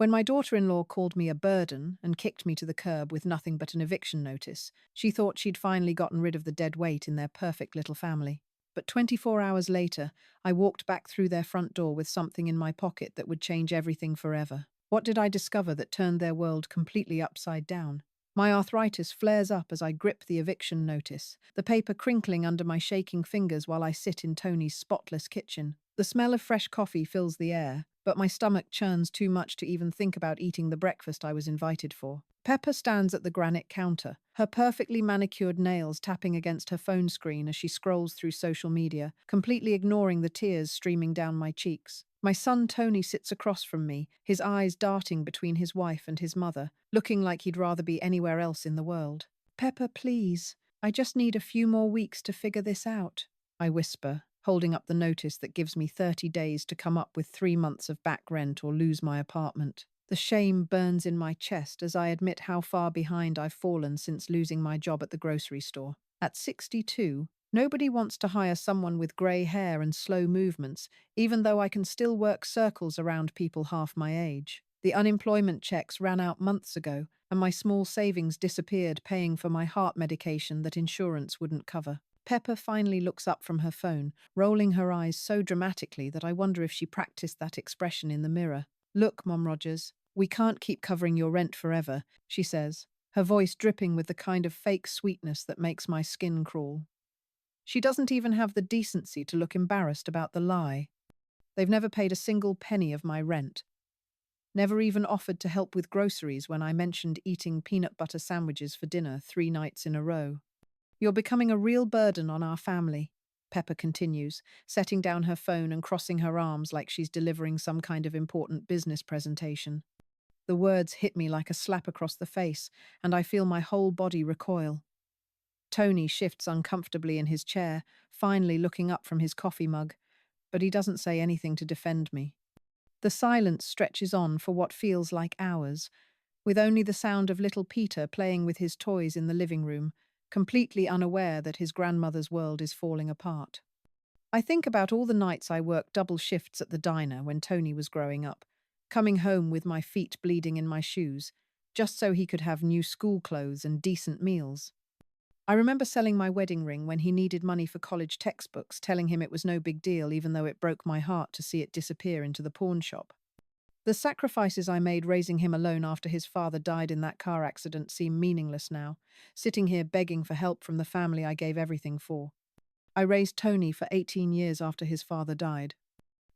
When my daughter-in-law called me a burden and kicked me to the curb with nothing but an eviction notice, she thought she'd finally gotten rid of the dead weight in their perfect little family. But 24 hours later, I walked back through their front door with something in my pocket that would change everything forever. What did I discover that turned their world completely upside down? My arthritis flares up as I grip the eviction notice, the paper crinkling under my shaking fingers while I sit in Tony's spotless kitchen. The smell of fresh coffee fills the air, but my stomach churns too much to even think about eating the breakfast I was invited for. Pepper stands at the granite counter, her perfectly manicured nails tapping against her phone screen as she scrolls through social media, completely ignoring the tears streaming down my cheeks. My son Tony sits across from me, his eyes darting between his wife and his mother, looking like he'd rather be anywhere else in the world. "Pepper, please. I just need a few more weeks to figure this out," I whisper, holding up the notice that gives me 30 days to come up with 3 months of back rent or lose my apartment. The shame burns in my chest as I admit how far behind I've fallen since losing my job at the grocery store. At 62, nobody wants to hire someone with grey hair and slow movements, even though I can still work circles around people half my age. The unemployment checks ran out months ago, and my small savings disappeared paying for my heart medication that insurance wouldn't cover. Pepper finally looks up from her phone, rolling her eyes so dramatically that I wonder if she practiced that expression in the mirror. "Look, Mom Rogers, we can't keep covering your rent forever," she says, her voice dripping with the kind of fake sweetness that makes my skin crawl. She doesn't even have the decency to look embarrassed about the lie. They've never paid a single penny of my rent. Never even offered to help with groceries when I mentioned eating peanut butter sandwiches for dinner 3 nights in a row. "You're becoming a real burden on our family," Pepper continues, setting down her phone and crossing her arms like she's delivering some kind of important business presentation. The words hit me like a slap across the face, and I feel my whole body recoil. Tony shifts uncomfortably in his chair, finally looking up from his coffee mug, but he doesn't say anything to defend me. The silence stretches on for what feels like hours, with only the sound of little Peter playing with his toys in the living room, completely unaware that his grandmother's world is falling apart. I think about all the nights I worked double shifts at the diner when Tony was growing up, coming home with my feet bleeding in my shoes, just so he could have new school clothes and decent meals. I remember selling my wedding ring when he needed money for college textbooks, telling him it was no big deal even though it broke my heart to see it disappear into the pawn shop. The sacrifices I made raising him alone after his father died in that car accident seem meaningless now, sitting here begging for help from the family I gave everything for. I raised Tony for 18 years after his father died.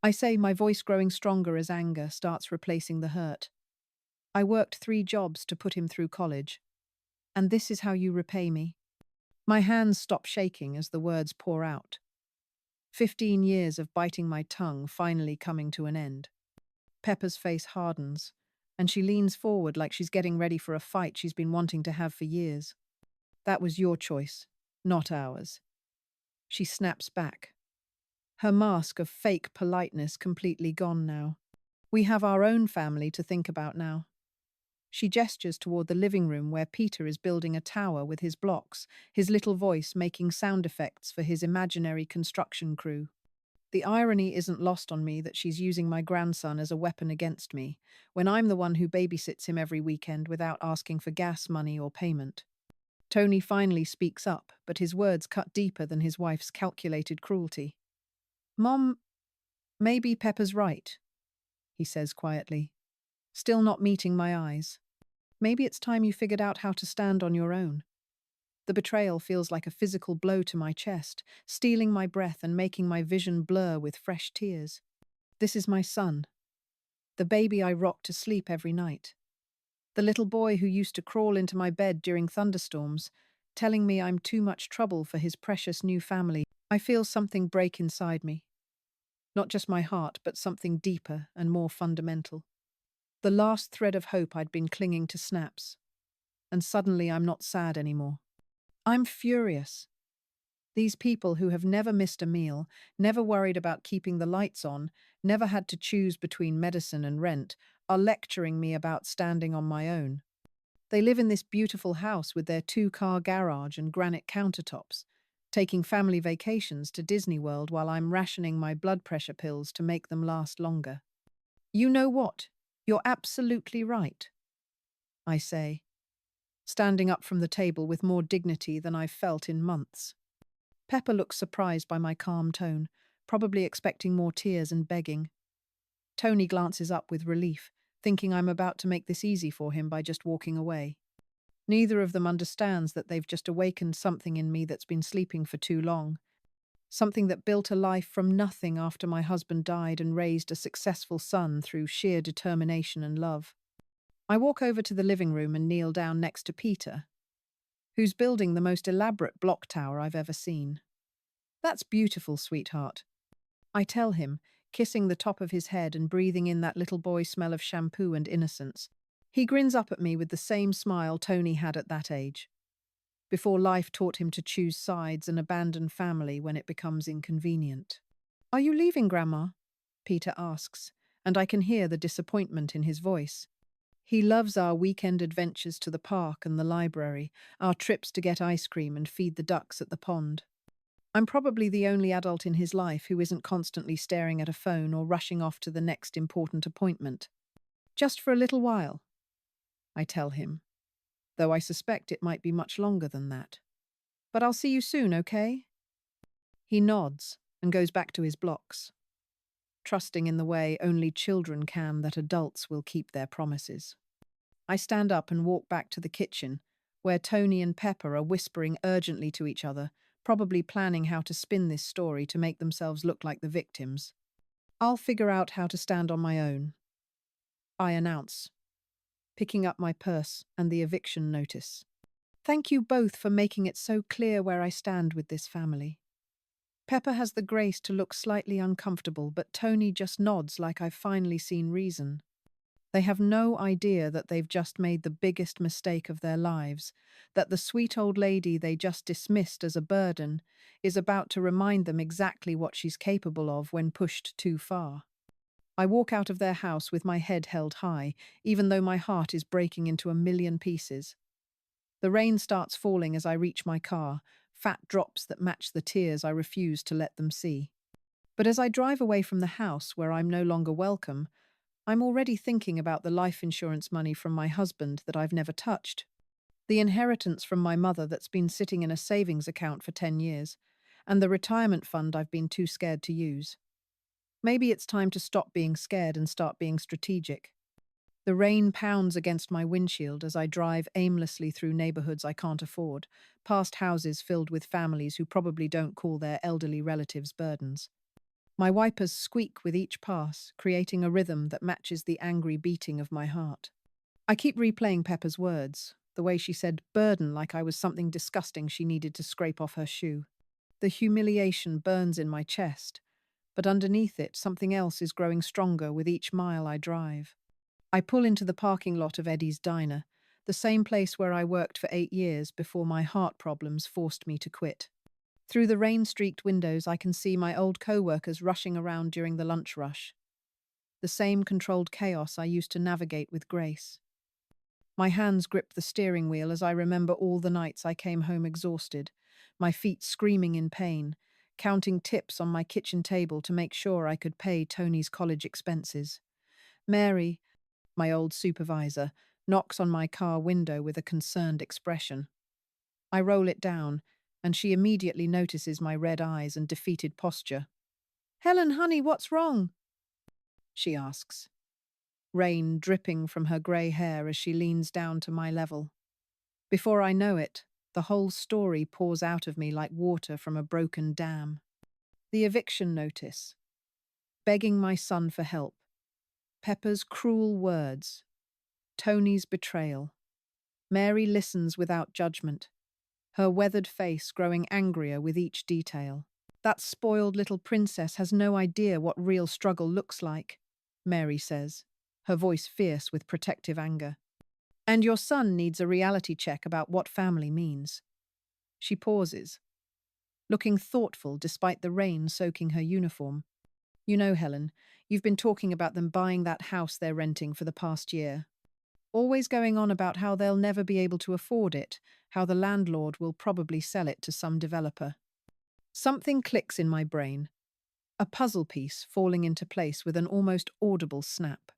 I say, my voice growing stronger as anger starts replacing the hurt. I worked 3 jobs to put him through college. And this is how you repay me? My hands stop shaking as the words pour out. 15 years of biting my tongue finally coming to an end. Pepper's face hardens, and she leans forward like she's getting ready for a fight she's been wanting to have for years. "That was your choice, not ours." She snaps back, her mask of fake politeness completely gone now. "We have our own family to think about now." She gestures toward the living room where Peter is building a tower with his blocks, his little voice making sound effects for his imaginary construction crew. The irony isn't lost on me that she's using my grandson as a weapon against me, when I'm the one who babysits him every weekend without asking for gas money or payment. Tony finally speaks up, but his words cut deeper than his wife's calculated cruelty. "Mom, maybe Pepper's right," he says quietly, still not meeting my eyes. "Maybe it's time you figured out how to stand on your own." The betrayal feels like a physical blow to my chest, stealing my breath and making my vision blur with fresh tears. This is my son, the baby I rock to sleep every night. The little boy who used to crawl into my bed during thunderstorms, telling me I'm too much trouble for his precious new family. I feel something break inside me. Not just my heart, but something deeper and more fundamental. The last thread of hope I'd been clinging to snaps. And suddenly I'm not sad anymore. I'm furious. These people who have never missed a meal, never worried about keeping the lights on, never had to choose between medicine and rent, are lecturing me about standing on my own. They live in this beautiful house with their 2-car garage and granite countertops, taking family vacations to Disney World while I'm rationing my blood pressure pills to make them last longer. "You know what?" You're absolutely right, I say, standing up from the table with more dignity than I've felt in months. Pepper looks surprised by my calm tone, probably expecting more tears and begging. Tony glances up with relief, thinking I'm about to make this easy for him by just walking away. Neither of them understands that they've just awakened something in me that's been sleeping for too long, something that built a life from nothing after my husband died and raised a successful son through sheer determination and love. I walk over to the living room and kneel down next to Peter, who's building the most elaborate block tower I've ever seen. That's beautiful, sweetheart, I tell him, kissing the top of his head and breathing in that little boy smell of shampoo and innocence. He grins up at me with the same smile Tony had at that age, before life taught him to choose sides and abandon family when it becomes inconvenient. Are you leaving, Grandma? Peter asks, and I can hear the disappointment in his voice. He loves our weekend adventures to the park and the library, our trips to get ice cream and feed the ducks at the pond. I'm probably the only adult in his life who isn't constantly staring at a phone or rushing off to the next important appointment. Just for a little while, I tell him, though I suspect it might be much longer than that. But I'll see you soon, okay? He nods and goes back to his blocks, trusting in the way only children can that adults will keep their promises. I stand up and walk back to the kitchen, where Tony and Pepper are whispering urgently to each other, probably planning how to spin this story to make themselves look like the victims. I'll figure out how to stand on my own, I announce, picking up my purse and the eviction notice. Thank you both for making it so clear where I stand with this family. Pepper has the grace to look slightly uncomfortable, but Tony just nods like I've finally seen reason. They have no idea that they've just made the biggest mistake of their lives, that the sweet old lady they just dismissed as a burden is about to remind them exactly what she's capable of when pushed too far. I walk out of their house with my head held high, even though my heart is breaking into a million pieces. The rain starts falling as I reach my car, fat drops that match the tears I refuse to let them see. But as I drive away from the house where I'm no longer welcome, I'm already thinking about the life insurance money from my husband that I've never touched, the inheritance from my mother that's been sitting in a savings account for 10 years, and the retirement fund I've been too scared to use. Maybe it's time to stop being scared and start being strategic. The rain pounds against my windshield as I drive aimlessly through neighborhoods I can't afford, past houses filled with families who probably don't call their elderly relatives burdens. My wipers squeak with each pass, creating a rhythm that matches the angry beating of my heart. I keep replaying Pepper's words, the way she said burden like I was something disgusting she needed to scrape off her shoe. The humiliation burns in my chest, but underneath it, something else is growing stronger with each mile I drive. I pull into the parking lot of Eddie's Diner, the same place where I worked for 8 years before my heart problems forced me to quit. Through the rain-streaked windows, I can see my old co-workers rushing around during the lunch rush. The same controlled chaos I used to navigate with grace. My hands grip the steering wheel as I remember all the nights I came home exhausted, my feet screaming in pain, counting tips on my kitchen table to make sure I could pay Tony's college expenses. Mary, my old supervisor, knocks on my car window with a concerned expression. I roll it down, and she immediately notices my red eyes and defeated posture. "Helen, honey, what's wrong?" she asks, rain dripping from her grey hair as she leans down to my level. Before I know it, the whole story pours out of me like water from a broken dam. The eviction notice, begging my son for help, Pepper's cruel words, Tony's betrayal. Mary listens without judgment, her weathered face growing angrier with each detail. That spoiled little princess has no idea what real struggle looks like, Mary says, her voice fierce with protective anger. And your son needs a reality check about what family means. She pauses, looking thoughtful despite the rain soaking her uniform. You know, Helen, you've been talking about them buying that house they're renting for the past year. Always going on about how they'll never be able to afford it, how the landlord will probably sell it to some developer. Something clicks in my brain, a puzzle piece falling into place with an almost audible snap.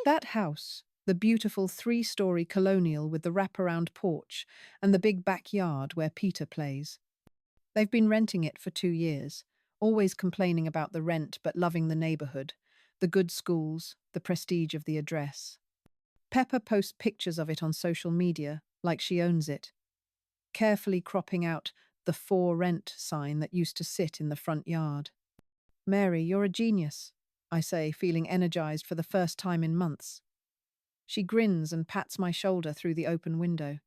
That house, the beautiful three-story colonial with the wraparound porch and the big backyard where Peter plays. They've been renting it for 2 years, always complaining about the rent but loving the neighborhood, the good schools, the prestige of the address. Pepper posts pictures of it on social media, like she owns it, carefully cropping out the "for rent" sign that used to sit in the front yard. Mary, you're a genius, I say, feeling energized for the first time in months. She grins and pats my shoulder through the open window.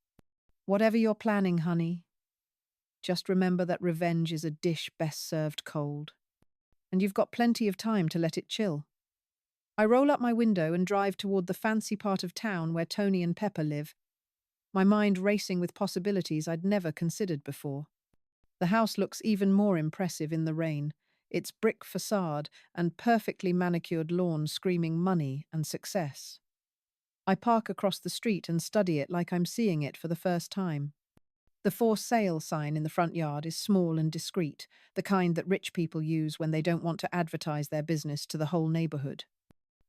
Whatever you're planning, honey, just remember that revenge is a dish best served cold. And you've got plenty of time to let it chill. I roll up my window and drive toward the fancy part of town where Tony and Pepper live, my mind racing with possibilities I'd never considered before. The house looks even more impressive in the rain, its brick facade and perfectly manicured lawn screaming money and success. I park across the street and study it like I'm seeing it for the first time. The "for sale" sign in the front yard is small and discreet, the kind that rich people use when they don't want to advertise their business to the whole neighborhood.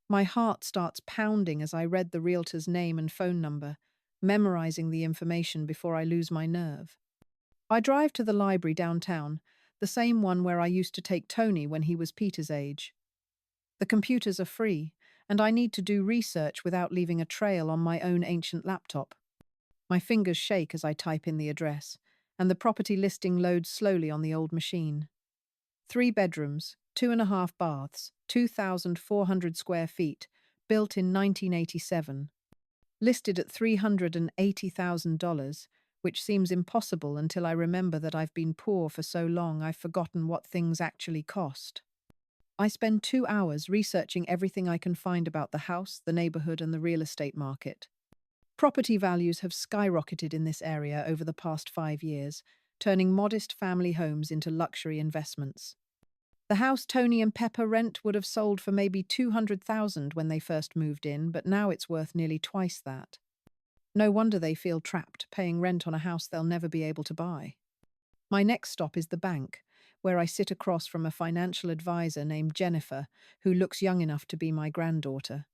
My heart starts pounding as I read the realtor's name and phone number, memorizing the information before I lose my nerve. I drive to the library downtown, the same one where I used to take Tony when he was Peter's age. The computers are free, and I need to do research without leaving a trail on my own ancient laptop. My fingers shake as I type in the address, and the property listing loads slowly on the old machine. 3 bedrooms, 2.5 baths, 2,400 square feet, built in 1987. Listed at $380,000, which seems impossible until I remember that I've been poor for so long I've forgotten what things actually cost. I spend 2 hours researching everything I can find about the house, the neighborhood, and the real estate market. Property values have skyrocketed in this area over the past 5 years, turning modest family homes into luxury investments. The house Tony and Pepper rent would have sold for maybe $200,000 when they first moved in, but now it's worth nearly twice that. No wonder they feel trapped, paying rent on a house they'll never be able to buy. My next stop is the bank, where I sit across from a financial advisor named Jennifer, who looks young enough to be my granddaughter.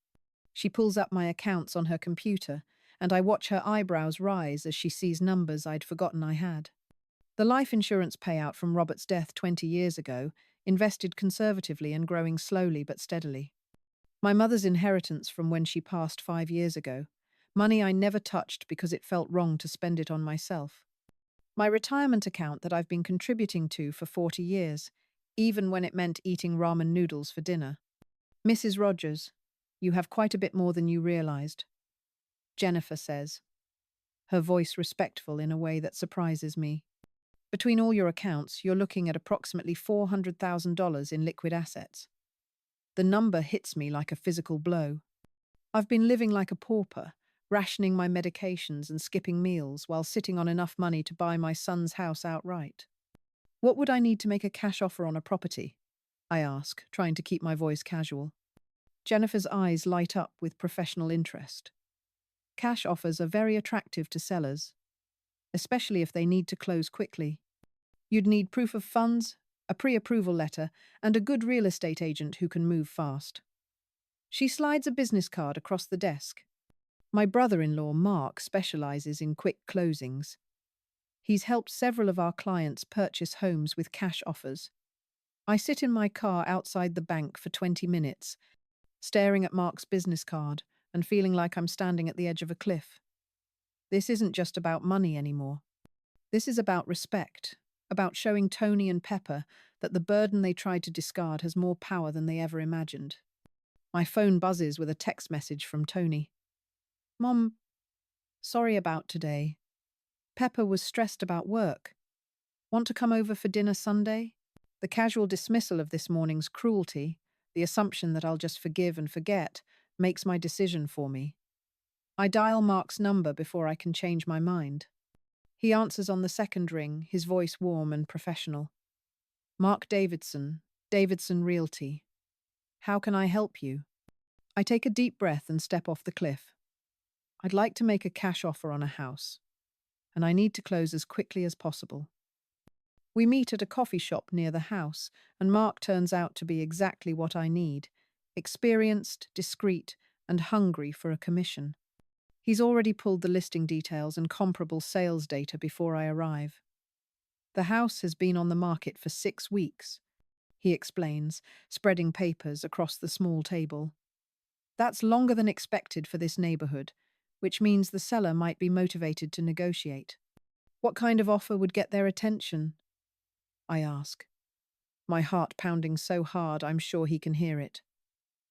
She pulls up my accounts on her computer, and I watch her eyebrows rise as she sees numbers I'd forgotten I had. The life insurance payout from Robert's death 20 years ago, invested conservatively and growing slowly but steadily. My mother's inheritance from when she passed 5 years ago, money I never touched because it felt wrong to spend it on myself. My retirement account that I've been contributing to for 40 years, even when it meant eating ramen noodles for dinner. Mrs. Rogers, you have quite a bit more than you realized, Jennifer says, her voice respectful in a way that surprises me. Between all your accounts, you're looking at approximately $400,000 in liquid assets. The number hits me like a physical blow. I've been living like a pauper, rationing my medications and skipping meals while sitting on enough money to buy my son's house outright. What would I need to make a cash offer on a property? I ask, trying to keep my voice casual. Jennifer's eyes light up with professional interest. Cash offers are very attractive to sellers, especially if they need to close quickly. You'd need proof of funds, a pre-approval letter, and a good real estate agent who can move fast. She slides a business card across the desk. My brother-in-law, Mark, specializes in quick closings. He's helped several of our clients purchase homes with cash offers. I sit in my car outside the bank for 20 minutes, staring at Mark's business card and feeling like I'm standing at the edge of a cliff. This isn't just about money anymore. This is about respect, about showing Tony and Pepper that the burden they tried to discard has more power than they ever imagined. My phone buzzes with a text message from Tony. Mom, sorry about today. Pepper was stressed about work. Want to come over for dinner Sunday? The casual dismissal of this morning's cruelty, the assumption that I'll just forgive and forget, makes my decision for me. I dial Mark's number before I can change my mind. He answers on the second ring, his voice warm and professional. Mark Davidson, Davidson Realty. How can I help you? I take a deep breath and step off the cliff. I'd like to make a cash offer on a house, and I need to close as quickly as possible. We meet at a coffee shop near the house, and Mark turns out to be exactly what I need: experienced, discreet, and hungry for a commission. He's already pulled the listing details and comparable sales data before I arrive. The house has been on the market for 6 weeks, he explains, spreading papers across the small table. That's longer than expected for this neighborhood, which means the seller might be motivated to negotiate. What kind of offer would get their attention? I ask, my heart pounding so hard I'm sure he can hear it.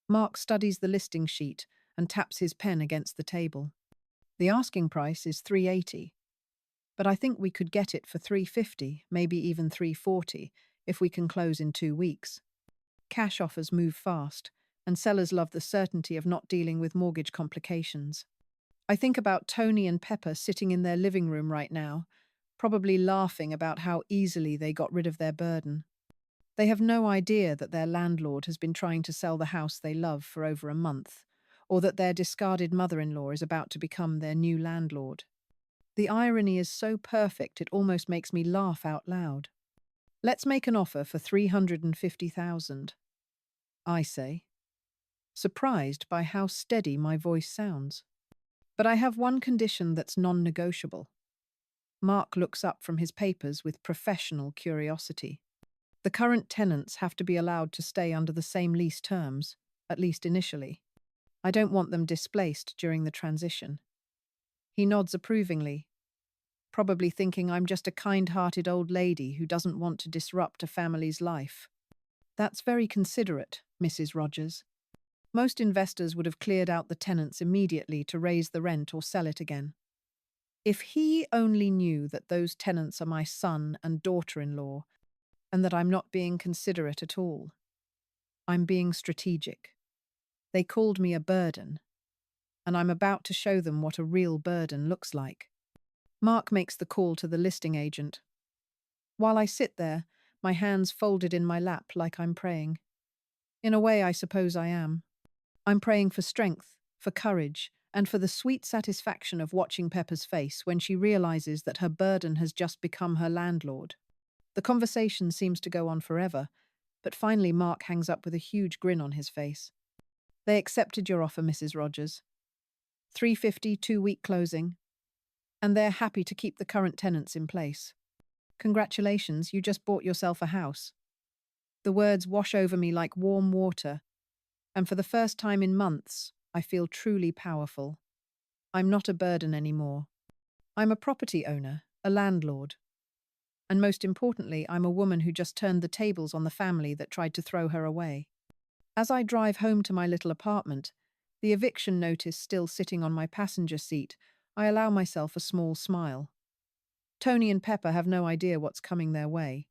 Mark studies the listing sheet and taps his pen against the table. The asking price is $380, but I think we could get it for $350, maybe even $340, if we can close in 2 weeks. Cash offers move fast, and sellers love the certainty of not dealing with mortgage complications. I think about Tony and Pepper sitting in their living room right now, probably laughing about how easily they got rid of their burden. They have no idea that their landlord has been trying to sell the house they love for over a month, or that their discarded mother-in-law is about to become their new landlord. The irony is so perfect it almost makes me laugh out loud. Let's make an offer for $350,000, I say, surprised by how steady my voice sounds. But I have one condition that's non-negotiable. Mark looks up from his papers with professional curiosity. The current tenants have to be allowed to stay under the same lease terms, at least initially. I don't want them displaced during the transition. He nods approvingly, probably thinking I'm just a kind-hearted old lady who doesn't want to disrupt a family's life. That's very considerate, Mrs. Rogers. Most investors would have cleared out the tenants immediately to raise the rent or sell it again. If he only knew that those tenants are my son and daughter-in-law, and that I'm not being considerate at all. I'm being strategic. They called me a burden, and I'm about to show them what a real burden looks like. Mark makes the call to the listing agent. While I sit there, my hands folded in my lap like I'm praying. In a way, I suppose I am. I'm praying for strength, for courage, and for the sweet satisfaction of watching Pepper's face when she realizes that her burden has just become her landlord. The conversation seems to go on forever, but finally Mark hangs up with a huge grin on his face. They accepted your offer, Mrs. Rogers. $350, 2-week closing. And they're happy to keep the current tenants in place. Congratulations, you just bought yourself a house. The words wash over me like warm water, and for the first time in months, I feel truly powerful. I'm not a burden anymore. I'm a property owner, a landlord. And most importantly, I'm a woman who just turned the tables on the family that tried to throw her away. As I drive home to my little apartment, the eviction notice still sitting on my passenger seat, I allow myself a small smile. Tony and Pepper have no idea what's coming their way.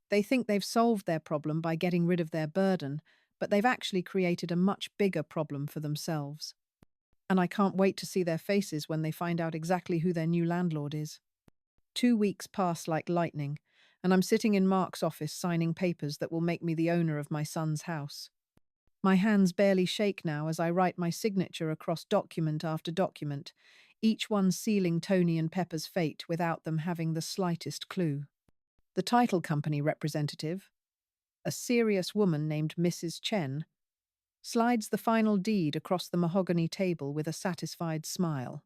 They think they've solved their problem by getting rid of their burden, but they've actually created a much bigger problem for themselves. And I can't wait to see their faces when they find out exactly who their new landlord is. 2 weeks pass like lightning, and I'm sitting in Mark's office signing papers that will make me the owner of my son's house. My hands barely shake now as I write my signature across document after document, each one sealing Tony and Pepper's fate without them having the slightest clue. The title company representative, a serious woman named Mrs. Chen, slides the final deed across the mahogany table with a satisfied smile.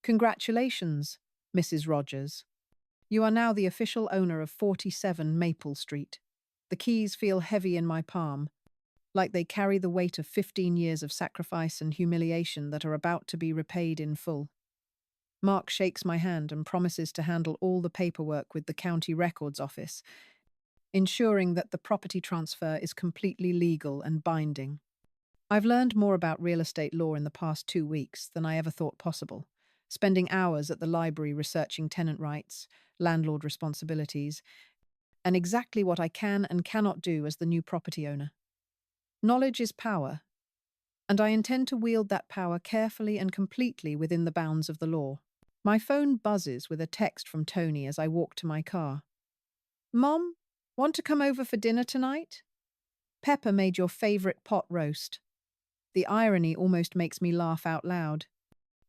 Congratulations, Mrs. Rogers. You are now the official owner of 47 Maple Street. The keys feel heavy in my palm, like they carry the weight of 15 years of sacrifice and humiliation that are about to be repaid in full. Mark shakes my hand and promises to handle all the paperwork with the county records office, ensuring that the property transfer is completely legal and binding. I've learned more about real estate law in the past 2 weeks than I ever thought possible, spending hours at the library researching tenant rights, landlord responsibilities, and exactly what I can and cannot do as the new property owner. Knowledge is power, and I intend to wield that power carefully and completely within the bounds of the law. My phone buzzes with a text from Tony as I walk to my car. Mom, want to come over for dinner tonight? Pepper made your favorite pot roast. The irony almost makes me laugh out loud.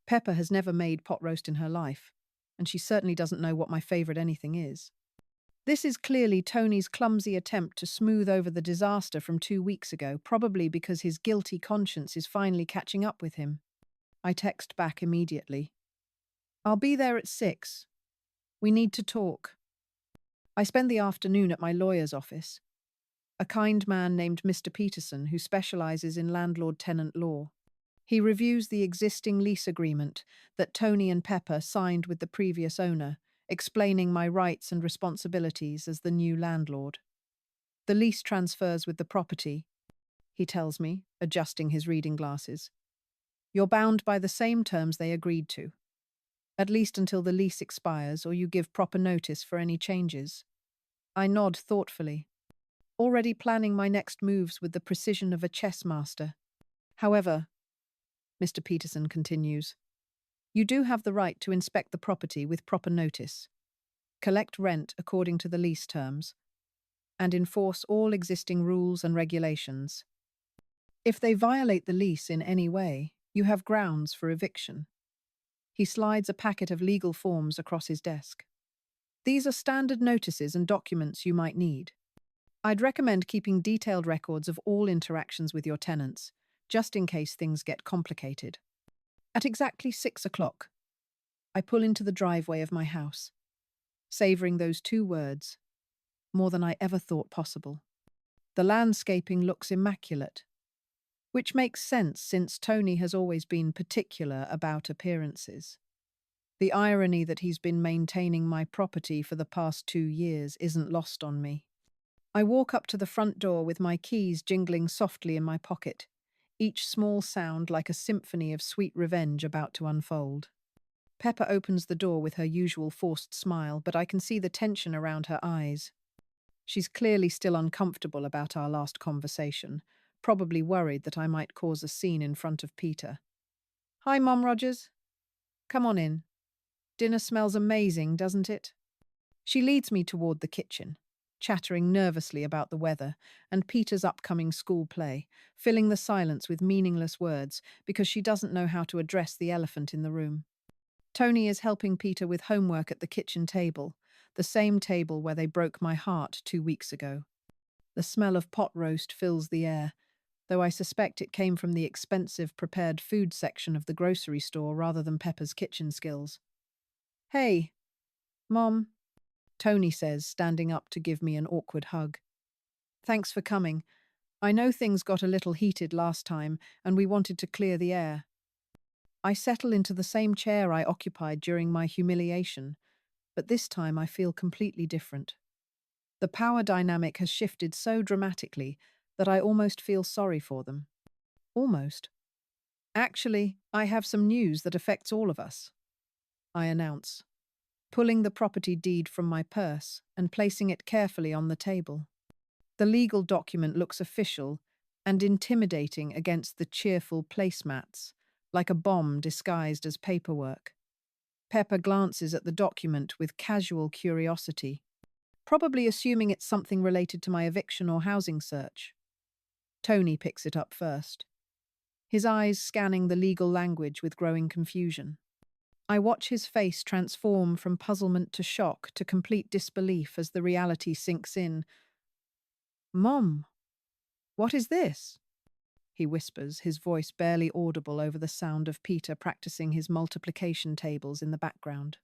Pepper has never made pot roast in her life, and she certainly doesn't know what my favorite anything is. This is clearly Tony's clumsy attempt to smooth over the disaster from 2 weeks ago, probably because his guilty conscience is finally catching up with him. I text back immediately. I'll be there at 6. We need to talk. I spend the afternoon at my lawyer's office, a kind man named Mr. Peterson who specializes in landlord-tenant law. He reviews the existing lease agreement that Tony and Pepper signed with the previous owner, explaining my rights and responsibilities as the new landlord. The lease transfers with the property, he tells me, adjusting his reading glasses. You're bound by the same terms they agreed to, at least until the lease expires or you give proper notice for any changes. I nod thoughtfully, already planning my next moves with the precision of a chess master. However, Mr. Peterson continues, you do have the right to inspect the property with proper notice, collect rent according to the lease terms, and enforce all existing rules and regulations. If they violate the lease in any way, you have grounds for eviction. He slides a packet of legal forms across his desk. These are standard notices and documents you might need. I'd recommend keeping detailed records of all interactions with your tenants, just in case things get complicated. At exactly 6 o'clock, I pull into the driveway of my house, savoring those 2 words, more than I ever thought possible. The landscaping looks immaculate, which makes sense since Tony has always been particular about appearances. The irony that he's been maintaining my property for the past 2 years isn't lost on me. I walk up to the front door with my keys jingling softly in my pocket, each small sound like a symphony of sweet revenge about to unfold. Pepper opens the door with her usual forced smile, but I can see the tension around her eyes. She's clearly still uncomfortable about our last conversation, probably worried that I might cause a scene in front of Peter. Hi, Mom Rogers. Come on in. Dinner smells amazing, doesn't it? She leads me toward the kitchen, chattering nervously about the weather and Peter's upcoming school play, filling the silence with meaningless words because she doesn't know how to address the elephant in the room. Tony is helping Peter with homework at the kitchen table, the same table where they broke my heart 2 weeks ago. The smell of pot roast fills the air, though I suspect it came from the expensive prepared food section of the grocery store rather than Pepper's kitchen skills. Hey, Mom, Tony says, standing up to give me an awkward hug. Thanks for coming. I know things got a little heated last time, and we wanted to clear the air. I settle into the same chair I occupied during my humiliation, but this time I feel completely different. The power dynamic has shifted so dramatically that I almost feel sorry for them. Almost. Actually, I have some news that affects all of us, I announce, pulling the property deed from my purse and placing it carefully on the table. The legal document looks official and intimidating against the cheerful placemats, like a bomb disguised as paperwork. Pepper glances at the document with casual curiosity, probably assuming it's something related to my eviction or housing search. Tony picks it up first, his eyes scanning the legal language with growing confusion. I watch his face transform from puzzlement to shock to complete disbelief as the reality sinks in. Mom, what is this? He whispers, his voice barely audible over the sound of Peter practicing his multiplication tables in the background.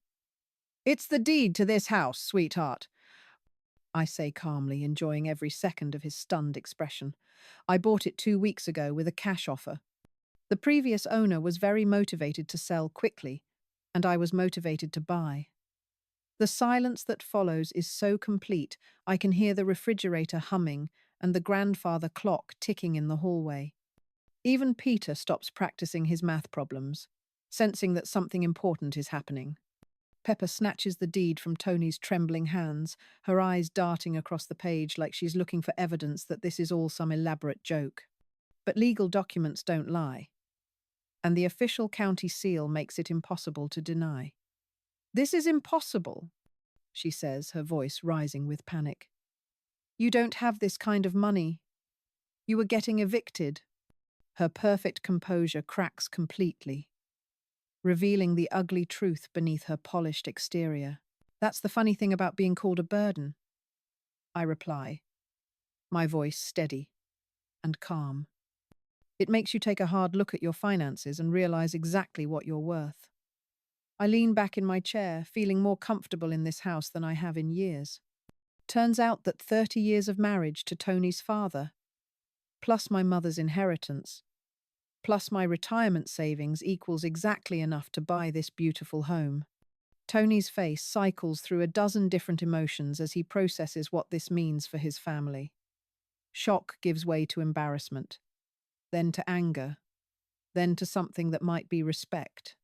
It's the deed to this house, sweetheart, I say calmly, enjoying every second of his stunned expression. I bought it 2 weeks ago with a cash offer. The previous owner was very motivated to sell quickly, and I was motivated to buy. The silence that follows is so complete, I can hear the refrigerator humming and the grandfather clock ticking in the hallway. Even Peter stops practicing his math problems, sensing that something important is happening. Pepper snatches the deed from Tony's trembling hands, her eyes darting across the page like she's looking for evidence that this is all some elaborate joke. But legal documents don't lie, and the official county seal makes it impossible to deny. This is impossible, she says, her voice rising with panic. You don't have this kind of money. You were getting evicted. Her perfect composure cracks completely, revealing the ugly truth beneath her polished exterior. That's the funny thing about being called a burden. I reply, my voice steady and calm. It makes you take a hard look at your finances and realize exactly what you're worth. I lean back in my chair, feeling more comfortable in this house than I have in years. Turns out that 30 years of marriage to Tony's father, plus my mother's inheritance, plus my retirement savings equals exactly enough to buy this beautiful home. Tony's face cycles through a dozen different emotions as he processes what this means for his family. Shock gives way to embarrassment, then to anger, then to something that might be respect.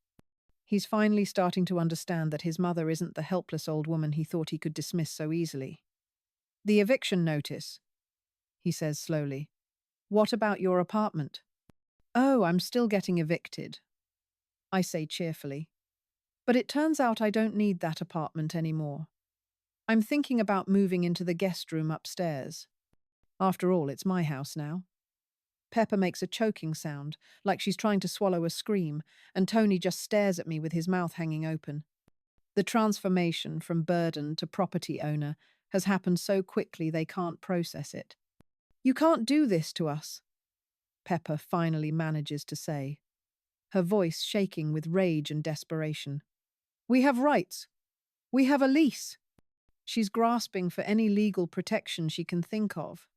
He's finally starting to understand that his mother isn't the helpless old woman he thought he could dismiss so easily. The eviction notice, he says slowly. What about your apartment? Oh, I'm still getting evicted, I say cheerfully. But it turns out I don't need that apartment anymore. I'm thinking about moving into the guest room upstairs. After all, it's my house now. Pepper makes a choking sound, like she's trying to swallow a scream, and Tony just stares at me with his mouth hanging open. The transformation from burden to property owner has happened so quickly they can't process it. You can't do this to us, Pepper finally manages to say, her voice shaking with rage and desperation. We have rights. We have a lease. She's grasping for any legal protection she can think of.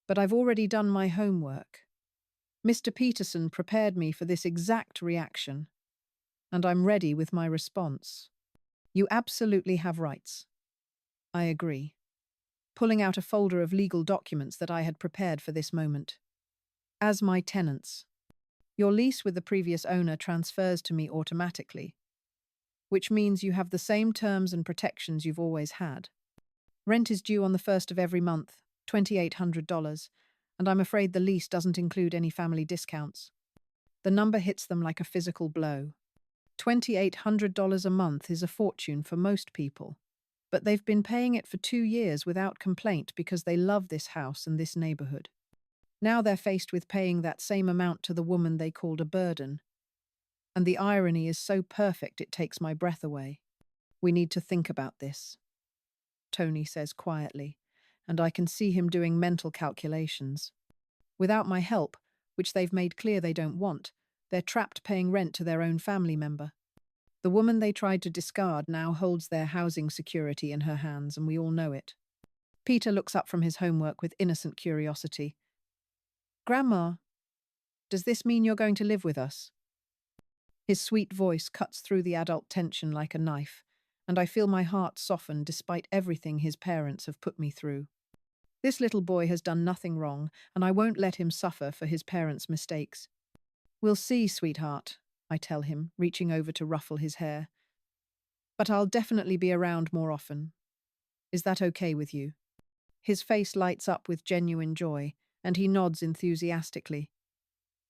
But I've already done my homework. Mr. Peterson prepared me for this exact reaction, and I'm ready with my response. You absolutely have rights. I agree, pulling out a folder of legal documents that I had prepared for this moment. As my tenants, your lease with the previous owner transfers to me automatically, which means you have the same terms and protections you've always had. Rent is due on the first of every month, $2,800, and I'm afraid the lease doesn't include any family discounts. The number hits them like a physical blow. $2,800 a month is a fortune for most people, but they've been paying it for 2 years without complaint because they love this house and this neighborhood. Now they're faced with paying that same amount to the woman they called a burden. And the irony is so perfect it takes my breath away. We need to think about this, Tony says quietly, and I can see him doing mental calculations. Without my help, which they've made clear they don't want, they're trapped paying rent to their own family member. The woman they tried to discard now holds their housing security in her hands, and we all know it. Peter looks up from his homework with innocent curiosity. Grandma, does this mean you're going to live with us? His sweet voice cuts through the adult tension like a knife, and I feel my heart soften despite everything his parents have put me through. This little boy has done nothing wrong, and I won't let him suffer for his parents' mistakes. We'll see, sweetheart, I tell him, reaching over to ruffle his hair. But I'll definitely be around more often. Is that okay with you? His face lights up with genuine joy, and he nods enthusiastically.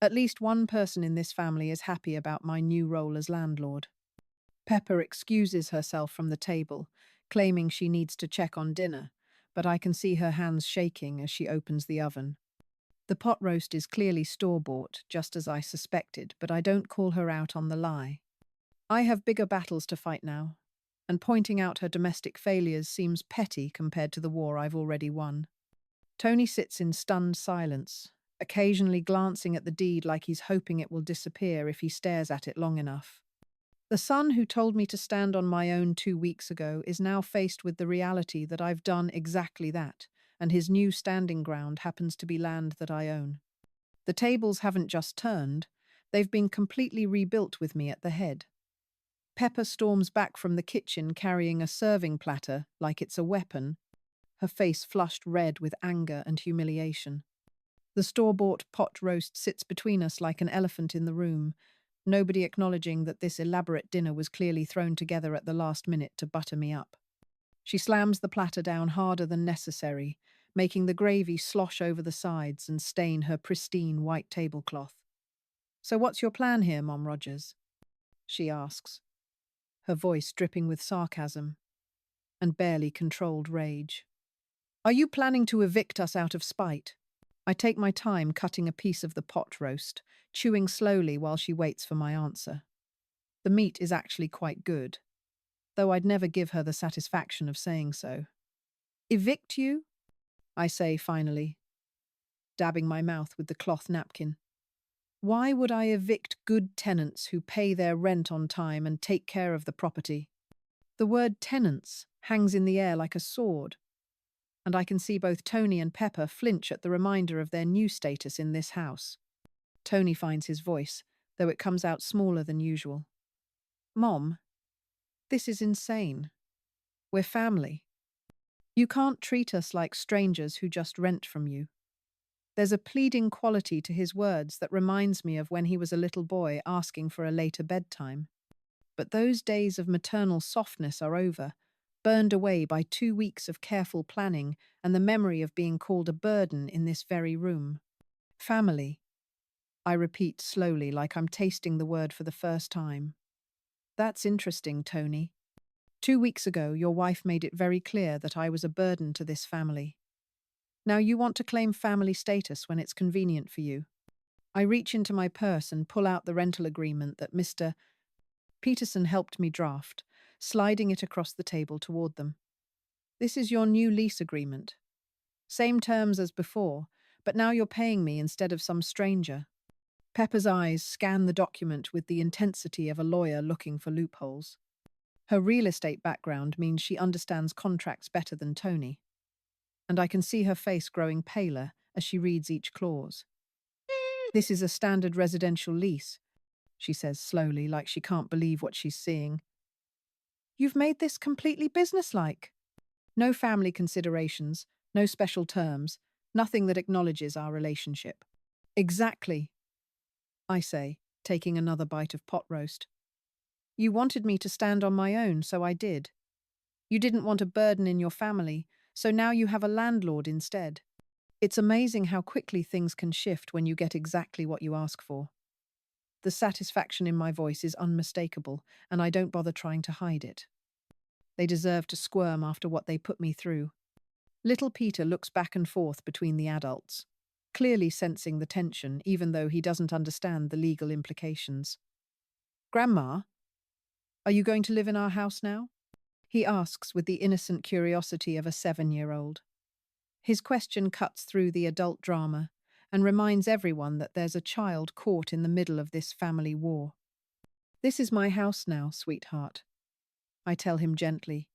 At least one person in this family is happy about my new role as landlord. Pepper excuses herself from the table, claiming she needs to check on dinner, but I can see her hands shaking as she opens the oven. The pot roast is clearly store-bought, just as I suspected, but I don't call her out on the lie. I have bigger battles to fight now, and pointing out her domestic failures seems petty compared to the war I've already won. Tony sits in stunned silence, occasionally glancing at the deed like he's hoping it will disappear if he stares at it long enough. The son who told me to stand on my own 2 weeks ago is now faced with the reality that I've done exactly that, and his new standing ground happens to be land that I own. The tables haven't just turned, they've been completely rebuilt with me at the head. Pepper storms back from the kitchen carrying a serving platter like it's a weapon, her face flushed red with anger and humiliation. The store-bought pot roast sits between us like an elephant in the room, nobody acknowledging that this elaborate dinner was clearly thrown together at the last minute to butter me up. She slams the platter down harder than necessary, making the gravy slosh over the sides and stain her pristine white tablecloth. So what's your plan here, Mom Rogers? She asks, her voice dripping with sarcasm and barely controlled rage. Are you planning to evict us out of spite? I take my time cutting a piece of the pot roast, chewing slowly while she waits for my answer. The meat is actually quite good, though I'd never give her the satisfaction of saying so. Evict you? I say finally, dabbing my mouth with the cloth napkin. Why would I evict good tenants who pay their rent on time and take care of the property? The word tenants hangs in the air like a sword, and I can see both Tony and Pepper flinch at the reminder of their new status in this house. Tony finds his voice, though it comes out smaller than usual. Mom, this is insane. We're family. You can't treat us like strangers who just rent from you. There's a pleading quality to his words that reminds me of when he was a little boy asking for a later bedtime. But those days of maternal softness are over, burned away by 2 weeks of careful planning and the memory of being called a burden in this very room. Family. I repeat slowly, like I'm tasting the word for the first time. That's interesting, Tony. 2 weeks ago, your wife made it very clear that I was a burden to this family. Now you want to claim family status when it's convenient for you. I reach into my purse and pull out the rental agreement that Mr. Peterson helped me draft, sliding it across the table toward them. This is your new lease agreement. Same terms as before, but now you're paying me instead of some stranger. Pepper's eyes scan the document with the intensity of a lawyer looking for loopholes. Her real estate background means she understands contracts better than Tony, and I can see her face growing paler as she reads each clause. This is a standard residential lease, she says slowly, like she can't believe what she's seeing. You've made this completely businesslike. No family considerations, no special terms, nothing that acknowledges our relationship. Exactly, I say, taking another bite of pot roast. You wanted me to stand on my own, so I did. You didn't want a burden in your family, so now you have a landlord instead. It's amazing how quickly things can shift when you get exactly what you ask for. The satisfaction in my voice is unmistakable, and I don't bother trying to hide it. They deserve to squirm after what they put me through. Little Peter looks back and forth between the adults, clearly sensing the tension even though he doesn't understand the legal implications. Grandma, are you going to live in our house now? He asks with the innocent curiosity of a 7-year-old. His question cuts through the adult drama and reminds everyone that there's a child caught in the middle of this family war. This is my house now, sweetheart, I tell him gently,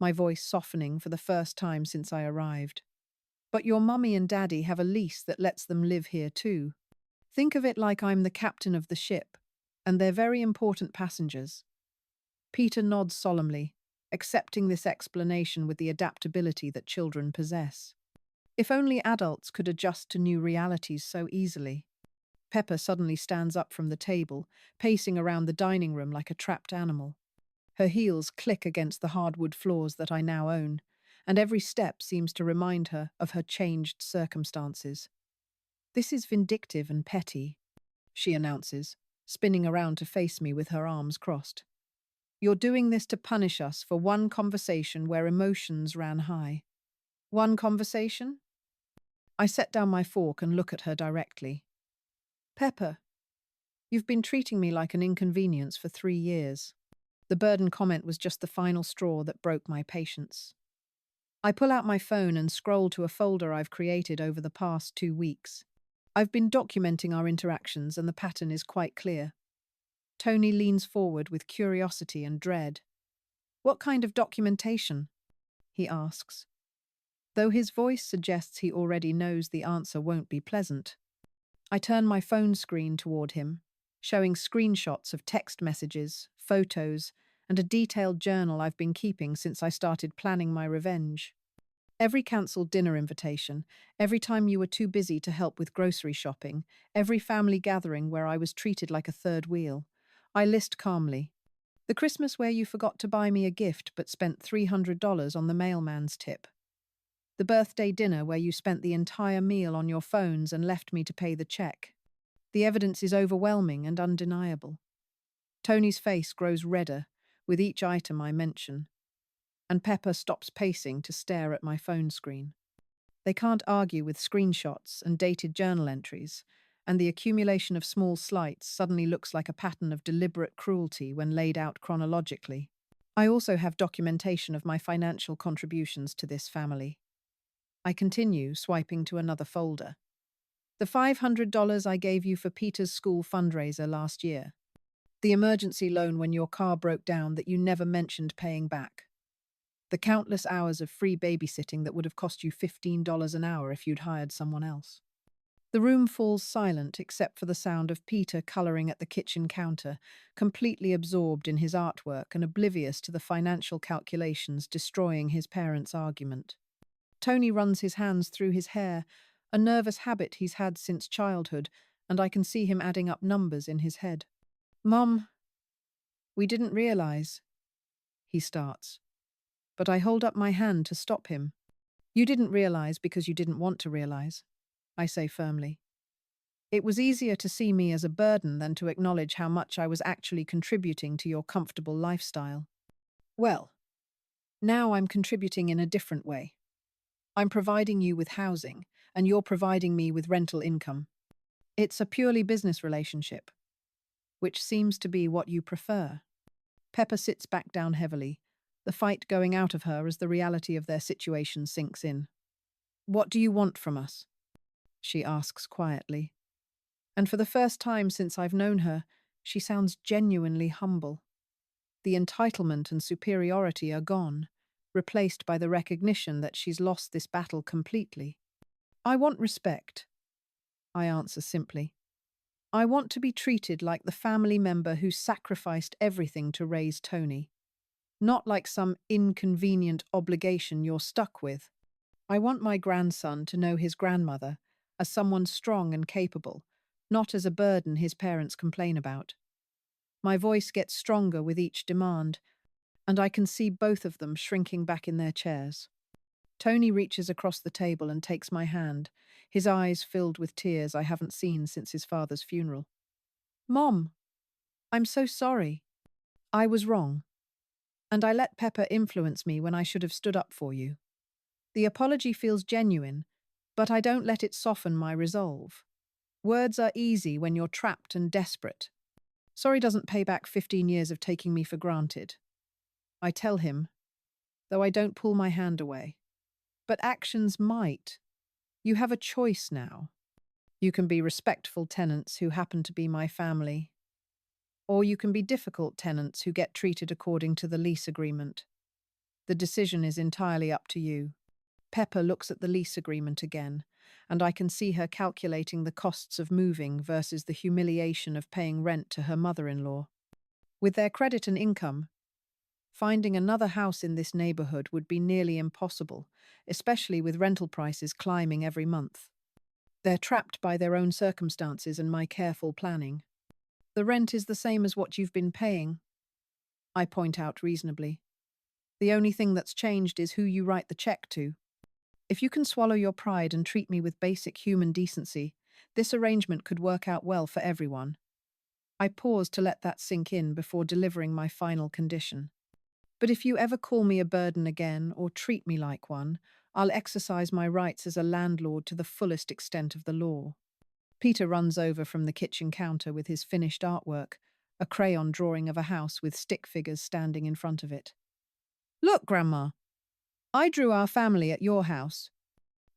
my voice softening for the first time since I arrived. But your mummy and daddy have a lease that lets them live here too. Think of it like I'm the captain of the ship, and they're very important passengers. Peter nods solemnly, accepting this explanation with the adaptability that children possess. If only adults could adjust to new realities so easily. Pepper suddenly stands up from the table, pacing around the dining room like a trapped animal. Her heels click against the hardwood floors that I now own, and every step seems to remind her of her changed circumstances. This is vindictive and petty, she announces, spinning around to face me with her arms crossed. You're doing this to punish us for one conversation where emotions ran high. One conversation? I set down my fork and look at her directly. Pepper, you've been treating me like an inconvenience for 3 years. The burden comment was just the final straw that broke my patience. I pull out my phone and scroll to a folder I've created over the past 2 weeks. I've been documenting our interactions and the pattern is quite clear. Tony leans forward with curiosity and dread. What kind of documentation? He asks. Though his voice suggests he already knows the answer won't be pleasant. I turn my phone screen toward him, showing screenshots of text messages, photos, and a detailed journal I've been keeping since I started planning my revenge. Every cancelled dinner invitation, every time you were too busy to help with grocery shopping, every family gathering where I was treated like a third wheel, I list calmly. The Christmas where you forgot to buy me a gift but spent $300 on the mailman's tip. The birthday dinner where you spent the entire meal on your phones and left me to pay the check. The evidence is overwhelming and undeniable. Tony's face grows redder with each item I mention, and Pepper stops pacing to stare at my phone screen. They can't argue with screenshots and dated journal entries, and the accumulation of small slights suddenly looks like a pattern of deliberate cruelty when laid out chronologically. I also have documentation of my financial contributions to this family. I continue, swiping to another folder. The $500 I gave you for Peter's school fundraiser last year. The emergency loan when your car broke down that you never mentioned paying back. The countless hours of free babysitting that would have cost you $15 an hour if you'd hired someone else. The room falls silent except for the sound of Peter colouring at the kitchen counter, completely absorbed in his artwork and oblivious to the financial calculations destroying his parents' argument. Tony runs his hands through his hair, a nervous habit he's had since childhood, and I can see him adding up numbers in his head. "Mum, we didn't realise," he starts, but I hold up my hand to stop him. "You didn't realise because you didn't want to realise," I say firmly. "It was easier to see me as a burden than to acknowledge how much I was actually contributing to your comfortable lifestyle. Well, now I'm contributing in a different way. I'm providing you with housing, and you're providing me with rental income. It's a purely business relationship, which seems to be what you prefer." Pepper sits back down heavily, the fight going out of her as the reality of their situation sinks in. "What do you want from us?" she asks quietly. And for the first time since I've known her, she sounds genuinely humble. The entitlement and superiority are gone, replaced by the recognition that she's lost this battle completely. "I want respect," I answer simply. "I want to be treated like the family member who sacrificed everything to raise Tony, not like some inconvenient obligation you're stuck with. I want my grandson to know his grandmother as someone strong and capable, not as a burden his parents complain about." My voice gets stronger with each demand, and I can see both of them shrinking back in their chairs. Tony reaches across the table and takes my hand, his eyes filled with tears I haven't seen since his father's funeral. "Mom, I'm so sorry. I was wrong. And I let Pepper influence me when I should have stood up for you. The apology feels genuine, but I don't let it soften my resolve. Words are easy when you're trapped and desperate. Sorry doesn't pay back 15 years of taking me for granted. I tell him, though I don't pull my hand away. But actions might. You have a choice now. You can be respectful tenants who happen to be my family, or you can be difficult tenants who get treated according to the lease agreement. The decision is entirely up to you." Pepper looks at the lease agreement again, and I can see her calculating the costs of moving versus the humiliation of paying rent to her mother-in-law. With their credit and income, finding another house in this neighborhood would be nearly impossible, especially with rental prices climbing every month. They're trapped by their own circumstances and my careful planning. "The rent is the same as what you've been paying," I point out reasonably. "The only thing that's changed is who you write the check to. If you can swallow your pride and treat me with basic human decency, this arrangement could work out well for everyone." I pause to let that sink in before delivering my final condition. "But if you ever call me a burden again or treat me like one, I'll exercise my rights as a landlord to the fullest extent of the law." Peter runs over from the kitchen counter with his finished artwork, a crayon drawing of a house with stick figures standing in front of it. "Look, Grandma, I drew our family at your house."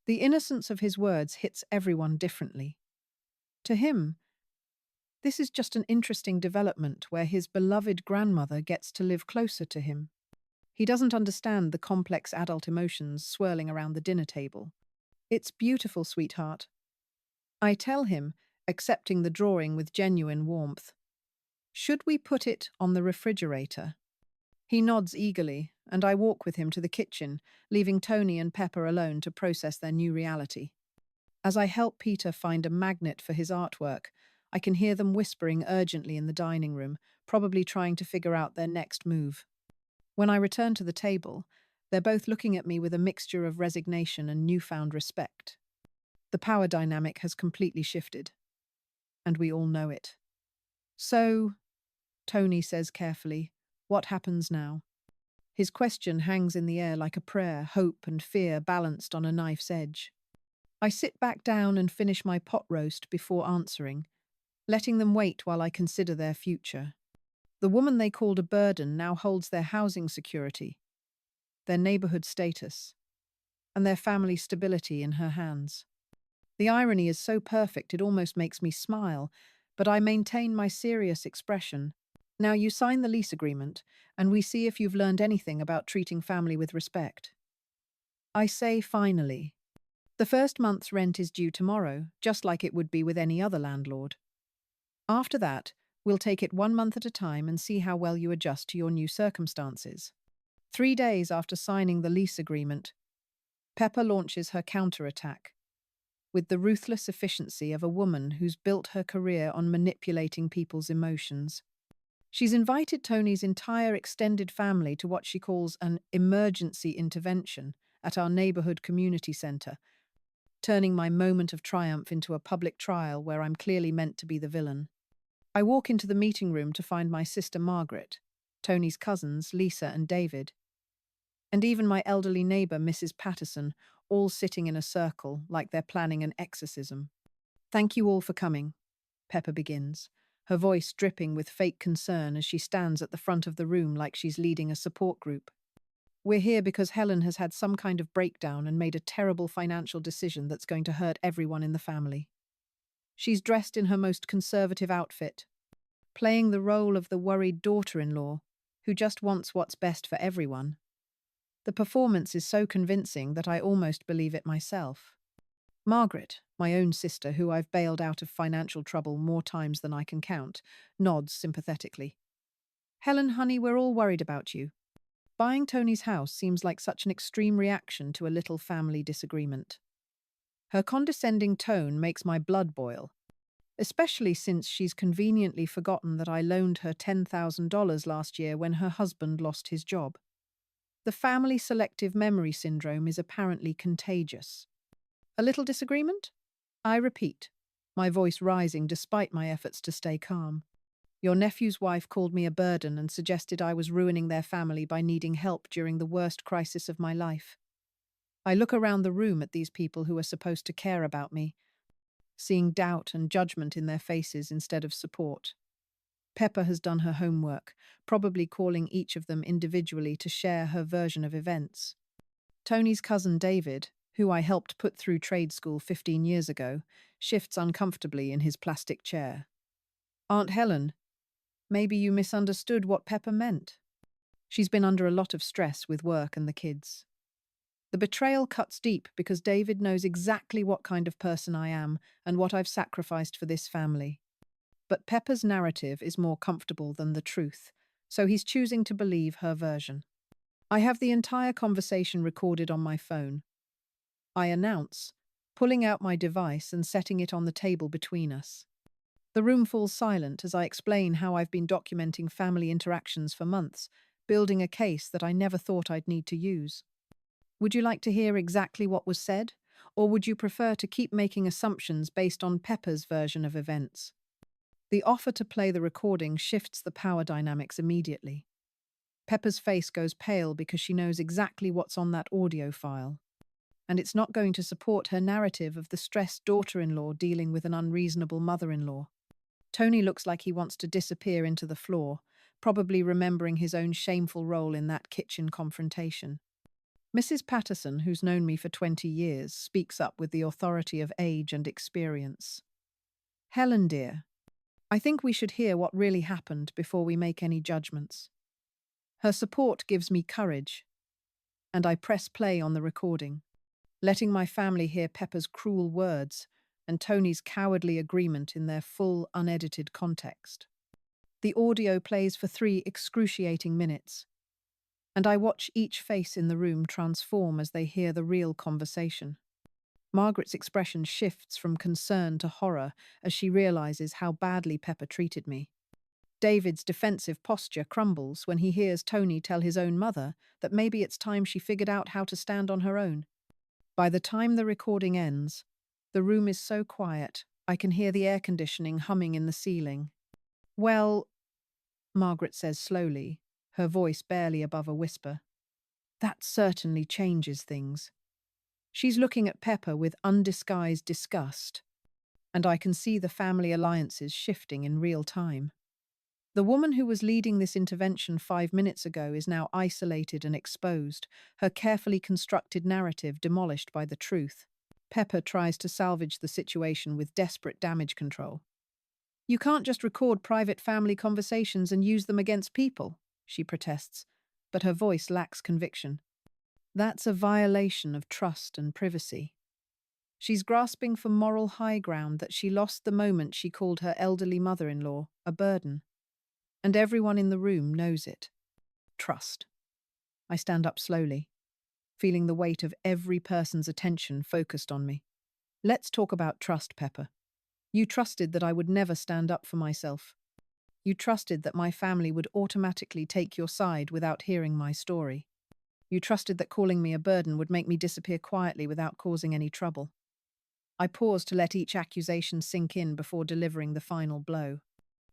The innocence of his words hits everyone differently. To him, this is just an interesting development where his beloved grandmother gets to live closer to him. He doesn't understand the complex adult emotions swirling around the dinner table. "It's beautiful, sweetheart," I tell him, accepting the drawing with genuine warmth. "Should we put it on the refrigerator?" He nods eagerly, and I walk with him to the kitchen, leaving Tony and Pepper alone to process their new reality. As I help Peter find a magnet for his artwork, I can hear them whispering urgently in the dining room, probably trying to figure out their next move. When I return to the table, they're both looking at me with a mixture of resignation and newfound respect. The power dynamic has completely shifted, and we all know it. "So," Tony says carefully, "what happens now?" His question hangs in the air like a prayer, hope and fear balanced on a knife's edge. I sit back down and finish my pot roast before answering, letting them wait while I consider their future. The woman they called a burden now holds their housing security, their neighborhood status, and their family stability in her hands. The irony is so perfect it almost makes me smile, but I maintain my serious expression. Now you sign the lease agreement, and we see if you've learned anything about treating family with respect. I say finally. The first month's rent is due tomorrow, just like it would be with any other landlord. After that, we'll take it 1 month at a time and see how well you adjust to your new circumstances. 3 days after signing the lease agreement, Pepper launches her counterattack with the ruthless efficiency of a woman who's built her career on manipulating people's emotions. She's invited Tony's entire extended family to what she calls an emergency intervention at our neighborhood community center, turning my moment of triumph into a public trial where I'm clearly meant to be the villain. I walk into the meeting room to find my sister Margaret, Tony's cousins, Lisa and David, and even my elderly neighbor, Mrs. Patterson, all sitting in a circle like they're planning an exorcism. Thank you all for coming, Pepper begins, her voice dripping with fake concern as she stands at the front of the room like she's leading a support group. We're here because Helen has had some kind of breakdown and made a terrible financial decision that's going to hurt everyone in the family. She's dressed in her most conservative outfit, playing the role of the worried daughter-in-law who just wants what's best for everyone. The performance is so convincing that I almost believe it myself. Margaret, my own sister, who I've bailed out of financial trouble more times than I can count, nods sympathetically. Helen, honey, we're all worried about you. Buying Tony's house seems like such an extreme reaction to a little family disagreement. Her condescending tone makes my blood boil, especially since she's conveniently forgotten that I loaned her $10,000 last year when her husband lost his job. The family selective memory syndrome is apparently contagious. A little disagreement? I repeat, my voice rising despite my efforts to stay calm. Your nephew's wife called me a burden and suggested I was ruining their family by needing help during the worst crisis of my life. I look around the room at these people who are supposed to care about me, seeing doubt and judgment in their faces instead of support. Pepper has done her homework, probably calling each of them individually to share her version of events. Tony's cousin David, who I helped put through trade school 15 years ago, shifts uncomfortably in his plastic chair. Aunt Helen, maybe you misunderstood what Pepper meant. She's been under a lot of stress with work and the kids. The betrayal cuts deep because David knows exactly what kind of person I am and what I've sacrificed for this family. But Pepper's narrative is more comfortable than the truth, so he's choosing to believe her version. I have the entire conversation recorded on my phone. I announce, pulling out my device and setting it on the table between us. The room falls silent as I explain how I've been documenting family interactions for months, building a case that I never thought I'd need to use. Would you like to hear exactly what was said, or would you prefer to keep making assumptions based on Pepper's version of events? The offer to play the recording shifts the power dynamics immediately. Pepper's face goes pale because she knows exactly what's on that audio file, and it's not going to support her narrative of the stressed daughter-in-law dealing with an unreasonable mother-in-law. Tony looks like he wants to disappear into the floor, probably remembering his own shameful role in that kitchen confrontation. Mrs. Patterson, who's known me for 20 years, speaks up with the authority of age and experience. Helen, dear, I think we should hear what really happened before we make any judgments. Her support gives me courage, and I press play on the recording, letting my family hear Pepper's cruel words and Tony's cowardly agreement in their full, unedited context. The audio plays for 3 excruciating minutes, and I watch each face in the room transform as they hear the real conversation. Margaret's expression shifts from concern to horror as she realizes how badly Pepper treated me. David's defensive posture crumbles when he hears Tony tell his own mother that maybe it's time she figured out how to stand on her own. By the time the recording ends, the room is so quiet, I can hear the air conditioning humming in the ceiling. Well, Margaret says slowly, her voice barely above a whisper, that certainly changes things. She's looking at Pepper with undisguised disgust, and I can see the family alliances shifting in real time. The woman who was leading this intervention 5 minutes ago is now isolated and exposed, her carefully constructed narrative demolished by the truth. Pepper tries to salvage the situation with desperate damage control. You can't just record private family conversations and use them against people, she protests, but her voice lacks conviction. That's a violation of trust and privacy. She's grasping for moral high ground that she lost the moment she called her elderly mother-in-law a burden. And everyone in the room knows it. Trust. I stand up slowly, feeling the weight of every person's attention focused on me. Let's talk about trust, Pepper. You trusted that I would never stand up for myself. You trusted that my family would automatically take your side without hearing my story. You trusted that calling me a burden would make me disappear quietly without causing any trouble. I paused to let each accusation sink in before delivering the final blow.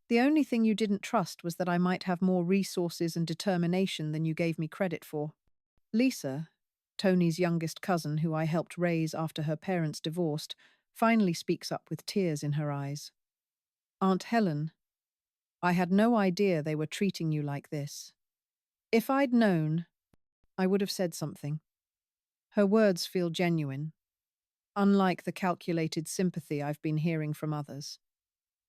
The only thing you didn't trust was that I might have more resources and determination than you gave me credit for. Lisa, Tony's youngest cousin who I helped raise after her parents divorced, finally speaks up with tears in her eyes. Aunt Helen, I had no idea they were treating you like this. If I'd known, I would have said something. Her words feel genuine, unlike the calculated sympathy I've been hearing from others.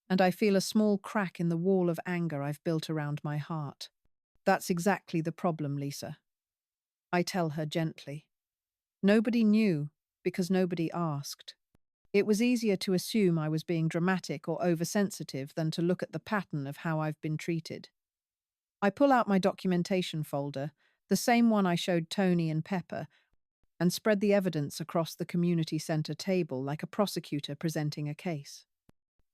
And I feel a small crack in the wall of anger I've built around my heart. That's exactly the problem, Lisa. I tell her gently. Nobody knew because nobody asked. It was easier to assume I was being dramatic or oversensitive than to look at the pattern of how I've been treated. I pull out my documentation folder, the same one I showed Tony and Pepper, and spread the evidence across the community center table like a prosecutor presenting a case.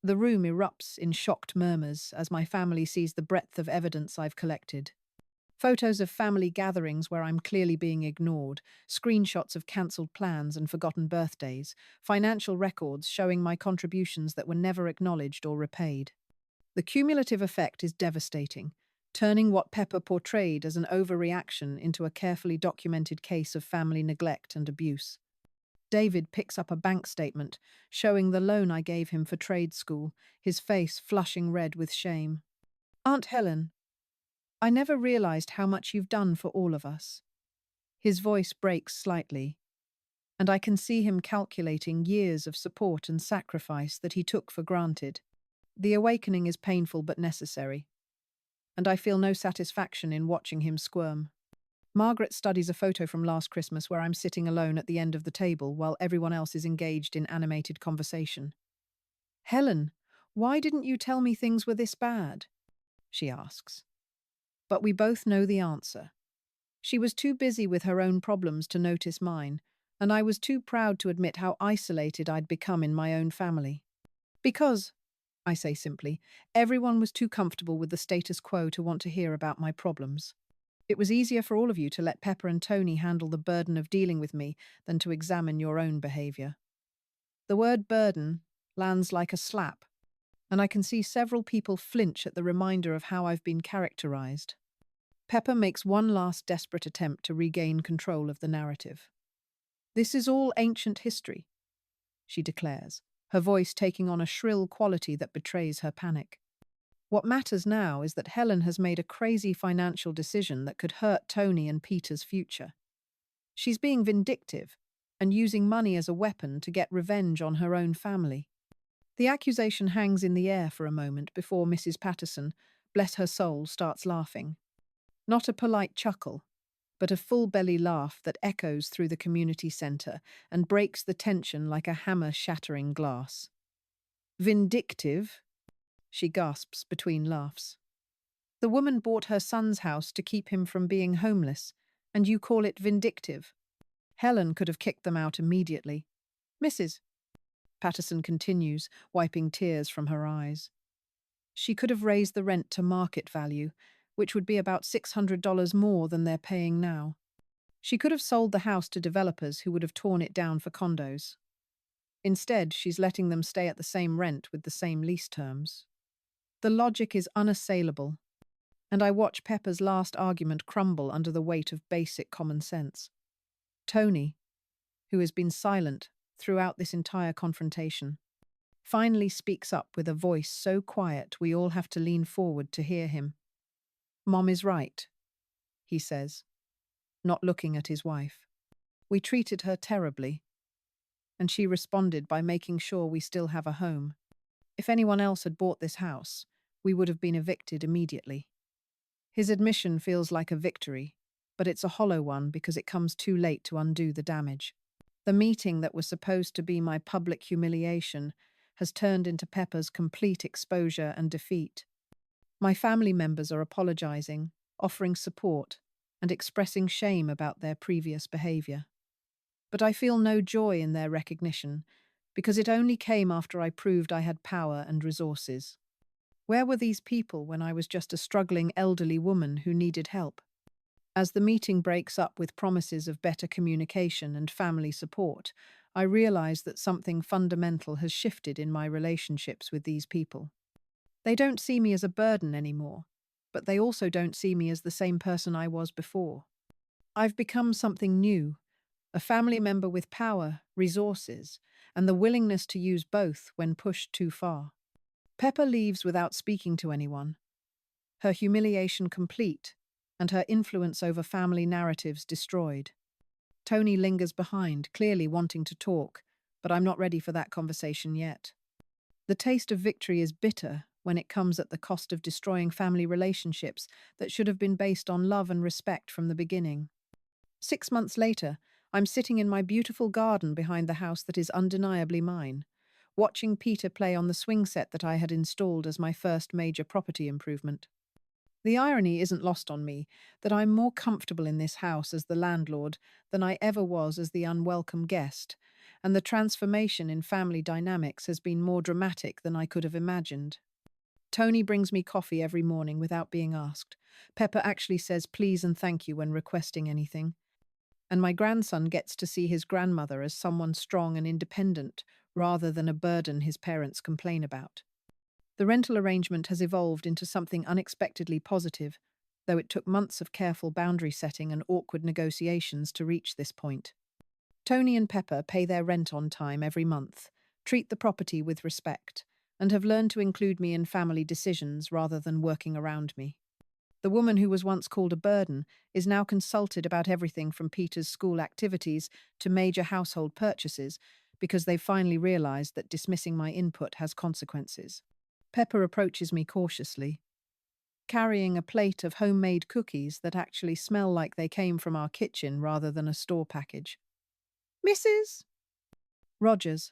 The room erupts in shocked murmurs as my family sees the breadth of evidence I've collected. Photos of family gatherings where I'm clearly being ignored, screenshots of cancelled plans and forgotten birthdays, financial records showing my contributions that were never acknowledged or repaid. The cumulative effect is devastating, turning what Pepper portrayed as an overreaction into a carefully documented case of family neglect and abuse. David picks up a bank statement showing the loan I gave him for trade school, his face flushing red with shame. Aunt Helen, I never realized how much you've done for all of us. His voice breaks slightly, and I can see him calculating years of support and sacrifice that he took for granted. The awakening is painful but necessary, and I feel no satisfaction in watching him squirm. Margaret studies a photo from last Christmas where I'm sitting alone at the end of the table while everyone else is engaged in animated conversation. Helen, why didn't you tell me things were this bad? She asks. But we both know the answer. She was too busy with her own problems to notice mine, and I was too proud to admit how isolated I'd become in my own family. Because, I say simply, everyone was too comfortable with the status quo to want to hear about my problems. It was easier for all of you to let Pepper and Tony handle the burden of dealing with me than to examine your own behavior. The word burden lands like a slap, and I can see several people flinch at the reminder of how I've been characterized. Pepper makes one last desperate attempt to regain control of the narrative. This is all ancient history, she declares, her voice taking on a shrill quality that betrays her panic. What matters now is that Helen has made a crazy financial decision that could hurt Tony and Peter's future. She's being vindictive and using money as a weapon to get revenge on her own family. The accusation hangs in the air for a moment before Mrs. Patterson, bless her soul, starts laughing. Not a polite chuckle, but a full-belly laugh that echoes through the community centre and breaks the tension like a hammer shattering glass. Vindictive? She gasps between laughs. The woman bought her son's house to keep him from being homeless, and you call it vindictive. Helen could have kicked them out immediately. Mrs. Patterson continues, wiping tears from her eyes. She could have raised the rent to market value, which would be about $600 more than they're paying now. She could have sold the house to developers who would have torn it down for condos. Instead, she's letting them stay at the same rent with the same lease terms. The logic is unassailable, and I watch Pepper's last argument crumble under the weight of basic common sense. Tony, who has been silent throughout this entire confrontation, finally speaks up with a voice so quiet we all have to lean forward to hear him. "Mom is right," he says, not looking at his wife. "We treated her terribly, and she responded by making sure we still have a home. If anyone else had bought this house, we would have been evicted immediately." His admission feels like a victory, but it's a hollow one because it comes too late to undo the damage. The meeting that was supposed to be my public humiliation has turned into Pepper's complete exposure and defeat. My family members are apologizing, offering support, and expressing shame about their previous behavior. But I feel no joy in their recognition, because it only came after I proved I had power and resources. Where were these people when I was just a struggling elderly woman who needed help? As the meeting breaks up with promises of better communication and family support, I realize that something fundamental has shifted in my relationships with these people. They don't see me as a burden anymore, but they also don't see me as the same person I was before. I've become something new, a family member with power, resources, and the willingness to use both when pushed too far. Pepper leaves without speaking to anyone, her humiliation complete, and her influence over family narratives destroyed. Tony lingers behind, clearly wanting to talk, but I'm not ready for that conversation yet. The taste of victory is bitter when it comes at the cost of destroying family relationships that should have been based on love and respect from the beginning. 6 months later, I'm sitting in my beautiful garden behind the house that is undeniably mine, watching Peter play on the swing set that I had installed as my first major property improvement. The irony isn't lost on me that I'm more comfortable in this house as the landlord than I ever was as the unwelcome guest, and the transformation in family dynamics has been more dramatic than I could have imagined. Tony brings me coffee every morning without being asked. Pepper actually says please and thank you when requesting anything. And my grandson gets to see his grandmother as someone strong and independent rather than a burden his parents complain about. The rental arrangement has evolved into something unexpectedly positive, though it took months of careful boundary setting and awkward negotiations to reach this point. Tony and Pepper pay their rent on time every month, treat the property with respect, and have learned to include me in family decisions rather than working around me. The woman who was once called a burden is now consulted about everything from Peter's school activities to major household purchases because they've finally realized that dismissing my input has consequences. Pepper approaches me cautiously, carrying a plate of homemade cookies that actually smell like they came from our kitchen rather than a store package. "Mrs. Rogers,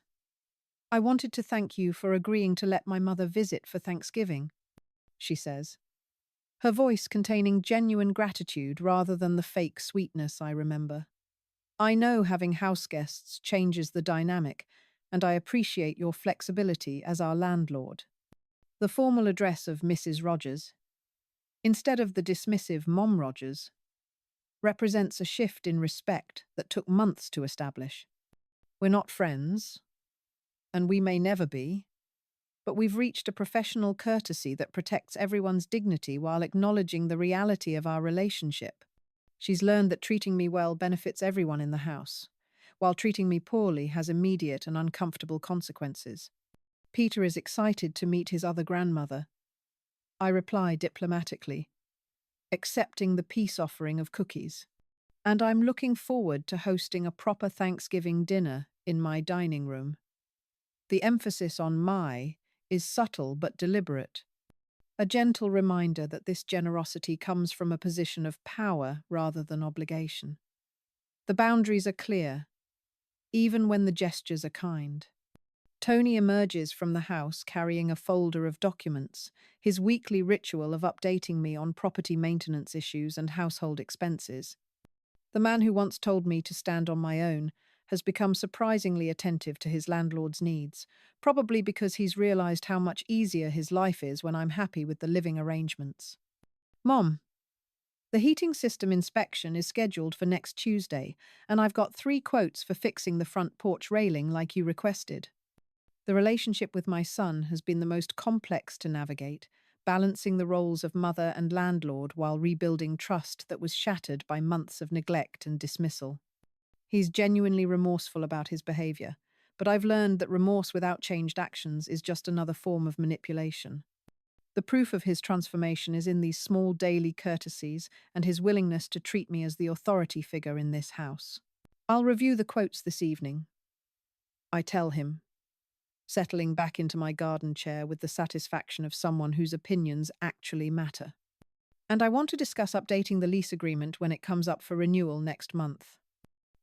I wanted to thank you for agreeing to let my mother visit for Thanksgiving," she says, her voice containing genuine gratitude rather than the fake sweetness I remember. "I know having house guests changes the dynamic, and I appreciate your flexibility as our landlord." The formal address of Mrs. Rogers, instead of the dismissive Mom Rogers, represents a shift in respect that took months to establish. We're not friends, and we may never be, but we've reached a professional courtesy that protects everyone's dignity while acknowledging the reality of our relationship. She's learned that treating me well benefits everyone in the house, while treating me poorly has immediate and uncomfortable consequences. Peter is excited to meet his other grandmother. I reply diplomatically, accepting the peace offering of cookies. And I'm looking forward to hosting a proper Thanksgiving dinner in my dining room. The emphasis on my is subtle but deliberate, a gentle reminder that this generosity comes from a position of power rather than obligation. The boundaries are clear, even when the gestures are kind. Tony emerges from the house carrying a folder of documents, his weekly ritual of updating me on property maintenance issues and household expenses. The man who once told me to stand on my own has become surprisingly attentive to his landlord's needs, probably because he's realized how much easier his life is when I'm happy with the living arrangements. "Mom, the heating system inspection is scheduled for next Tuesday, and I've got 3 quotes for fixing the front porch railing like you requested." The relationship with my son has been the most complex to navigate, balancing the roles of mother and landlord while rebuilding trust that was shattered by months of neglect and dismissal. He's genuinely remorseful about his behavior, but I've learned that remorse without changed actions is just another form of manipulation. The proof of his transformation is in these small daily courtesies and his willingness to treat me as the authority figure in this house. I'll review the quotes this evening, I tell him, settling back into my garden chair with the satisfaction of someone whose opinions actually matter. And I want to discuss updating the lease agreement when it comes up for renewal next month.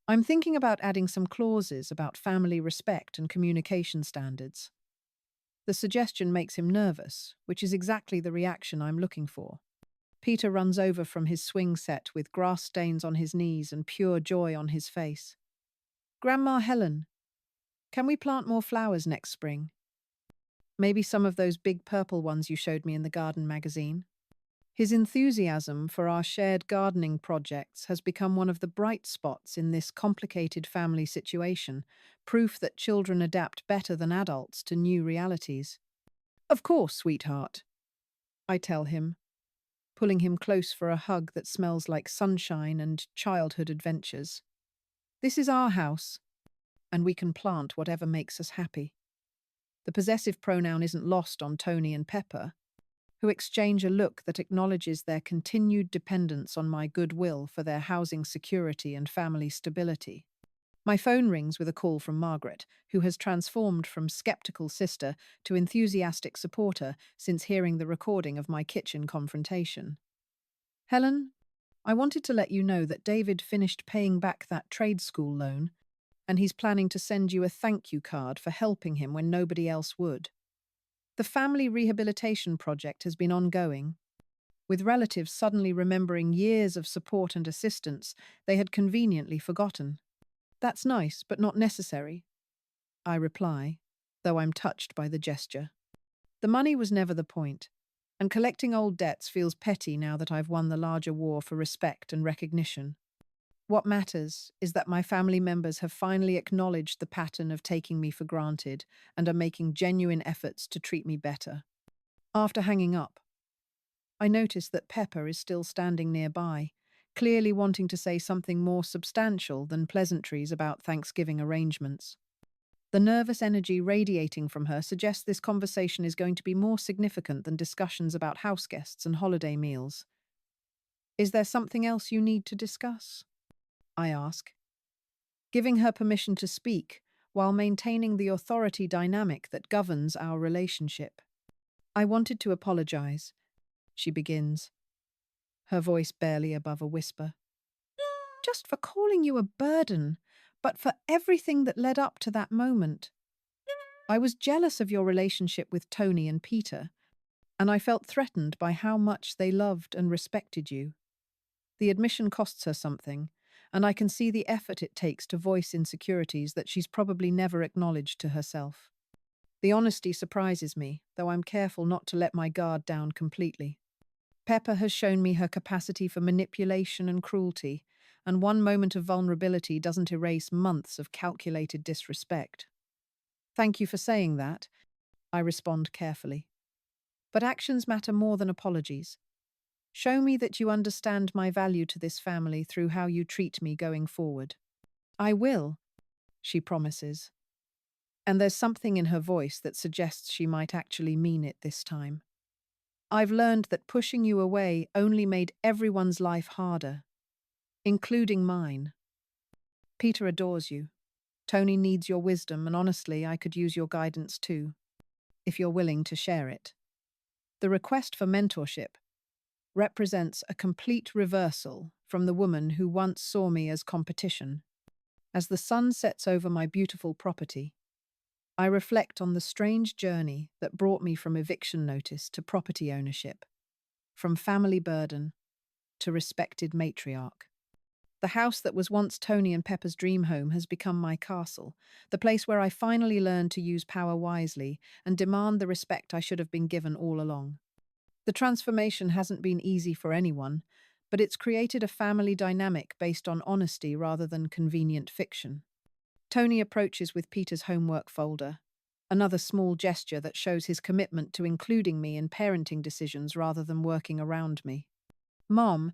I'm thinking about adding some clauses about family respect and communication standards. The suggestion makes him nervous, which is exactly the reaction I'm looking for. Peter runs over from his swing set with grass stains on his knees and pure joy on his face. Grandma Helen, can we plant more flowers next spring? Maybe some of those big purple ones you showed me in the garden magazine? His enthusiasm for our shared gardening projects has become one of the bright spots in this complicated family situation, proof that children adapt better than adults to new realities. Of course, sweetheart, I tell him, pulling him close for a hug that smells like sunshine and childhood adventures. This is our house, and we can plant whatever makes us happy. The possessive pronoun isn't lost on Tony and Pepper, who exchange a look that acknowledges their continued dependence on my goodwill for their housing security and family stability. My phone rings with a call from Margaret, who has transformed from skeptical sister to enthusiastic supporter since hearing the recording of my kitchen confrontation. Helen, I wanted to let you know that David finished paying back that trade school loan, and he's planning to send you a thank you card for helping him when nobody else would. The family rehabilitation project has been ongoing, with relatives suddenly remembering years of support and assistance they had conveniently forgotten. That's nice, but not necessary, I reply, though I'm touched by the gesture. The money was never the point, and collecting old debts feels petty now that I've won the larger war for respect and recognition. What matters is that my family members have finally acknowledged the pattern of taking me for granted and are making genuine efforts to treat me better. After hanging up, I notice that Pepper is still standing nearby, clearly wanting to say something more substantial than pleasantries about Thanksgiving arrangements. The nervous energy radiating from her suggests this conversation is going to be more significant than discussions about house guests and holiday meals. Is there something else you need to discuss? I ask, giving her permission to speak while maintaining the authority dynamic that governs our relationship. I wanted to apologize, she begins, her voice barely above a whisper. Just for calling you a burden, but for everything that led up to that moment. I was jealous of your relationship with Tony and Peter, and I felt threatened by how much they loved and respected you. The admission costs her something, and I can see the effort it takes to voice insecurities that she's probably never acknowledged to herself. The honesty surprises me, though I'm careful not to let my guard down completely. Pepper has shown me her capacity for manipulation and cruelty, and one moment of vulnerability doesn't erase months of calculated disrespect. Thank you for saying that, I respond carefully. But actions matter more than apologies. Show me that you understand my value to this family through how you treat me going forward. I will, she promises. And there's something in her voice that suggests she might actually mean it this time. I've learned that pushing you away only made everyone's life harder, including mine. Peter adores you. Tony needs your wisdom, and honestly, I could use your guidance too, if you're willing to share it. The request for mentorship represents a complete reversal from the woman who once saw me as competition. As the sun sets over my beautiful property, I reflect on the strange journey that brought me from eviction notice to property ownership, from family burden to respected matriarch. The house that was once Tony and Pepper's dream home has become my castle, the place where I finally learned to use power wisely and demand the respect I should have been given all along. The transformation hasn't been easy for anyone, but it's created a family dynamic based on honesty rather than convenient fiction. Tony approaches with Peter's homework folder, another small gesture that shows his commitment to including me in parenting decisions rather than working around me. Mom,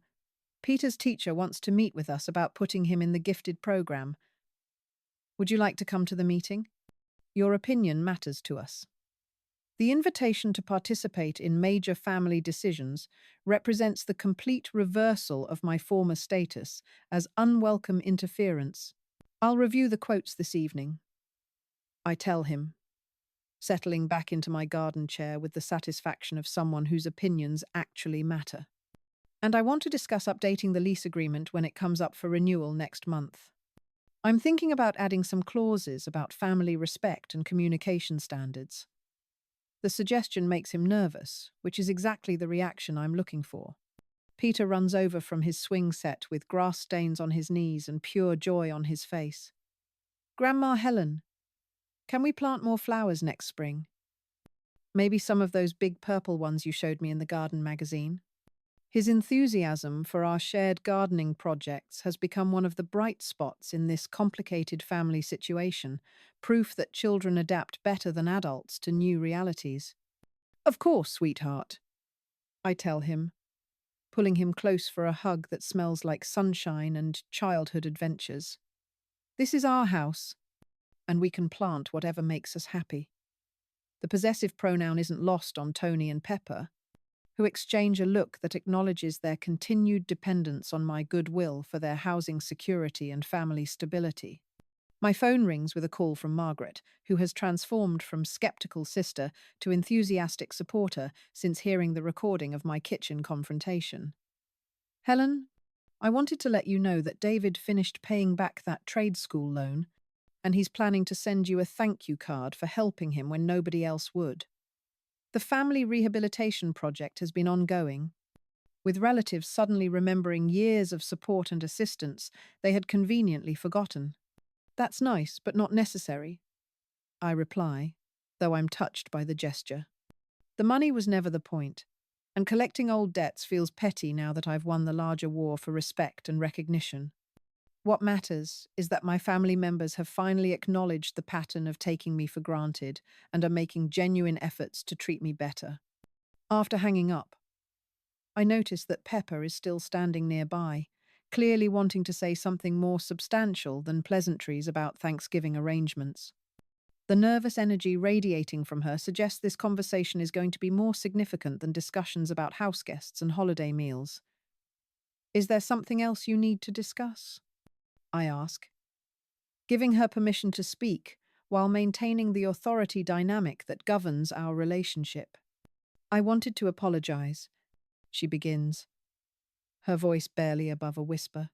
Peter's teacher wants to meet with us about putting him in the gifted program. Would you like to come to the meeting? Your opinion matters to us. The invitation to participate in major family decisions represents the complete reversal of my former status as unwelcome interference. I'll review the quotes this evening, I tell him, settling back into my garden chair with the satisfaction of someone whose opinions actually matter. And I want to discuss updating the lease agreement when it comes up for renewal next month. I'm thinking about adding some clauses about family respect and communication standards. The suggestion makes him nervous, which is exactly the reaction I'm looking for. Peter runs over from his swing set with grass stains on his knees and pure joy on his face. Grandma Helen, can we plant more flowers next spring? Maybe some of those big purple ones you showed me in the garden magazine? His enthusiasm for our shared gardening projects has become one of the bright spots in this complicated family situation, proof that children adapt better than adults to new realities. Of course, sweetheart, I tell him, pulling him close for a hug that smells like sunshine and childhood adventures. This is our house, and we can plant whatever makes us happy. The possessive pronoun isn't lost on Tony and Pepper, who exchange a look that acknowledges their continued dependence on my goodwill for their housing security and family stability. My phone rings with a call from Margaret, who has transformed from skeptical sister to enthusiastic supporter since hearing the recording of my kitchen confrontation. Helen, I wanted to let you know that David finished paying back that trade school loan, and he's planning to send you a thank you card for helping him when nobody else would. The family rehabilitation project has been ongoing, with relatives suddenly remembering years of support and assistance they had conveniently forgotten. That's nice, but not necessary, I reply, though I'm touched by the gesture. The money was never the point, and collecting old debts feels petty now that I've won the larger war for respect and recognition. What matters is that my family members have finally acknowledged the pattern of taking me for granted and are making genuine efforts to treat me better. After hanging up, I notice that Pepper is still standing nearby, clearly wanting to say something more substantial than pleasantries about Thanksgiving arrangements. The nervous energy radiating from her suggests this conversation is going to be more significant than discussions about house guests and holiday meals. Is there something else you need to discuss? I ask, giving her permission to speak while maintaining the authority dynamic that governs our relationship. I wanted to apologize, she begins, her voice barely above a whisper.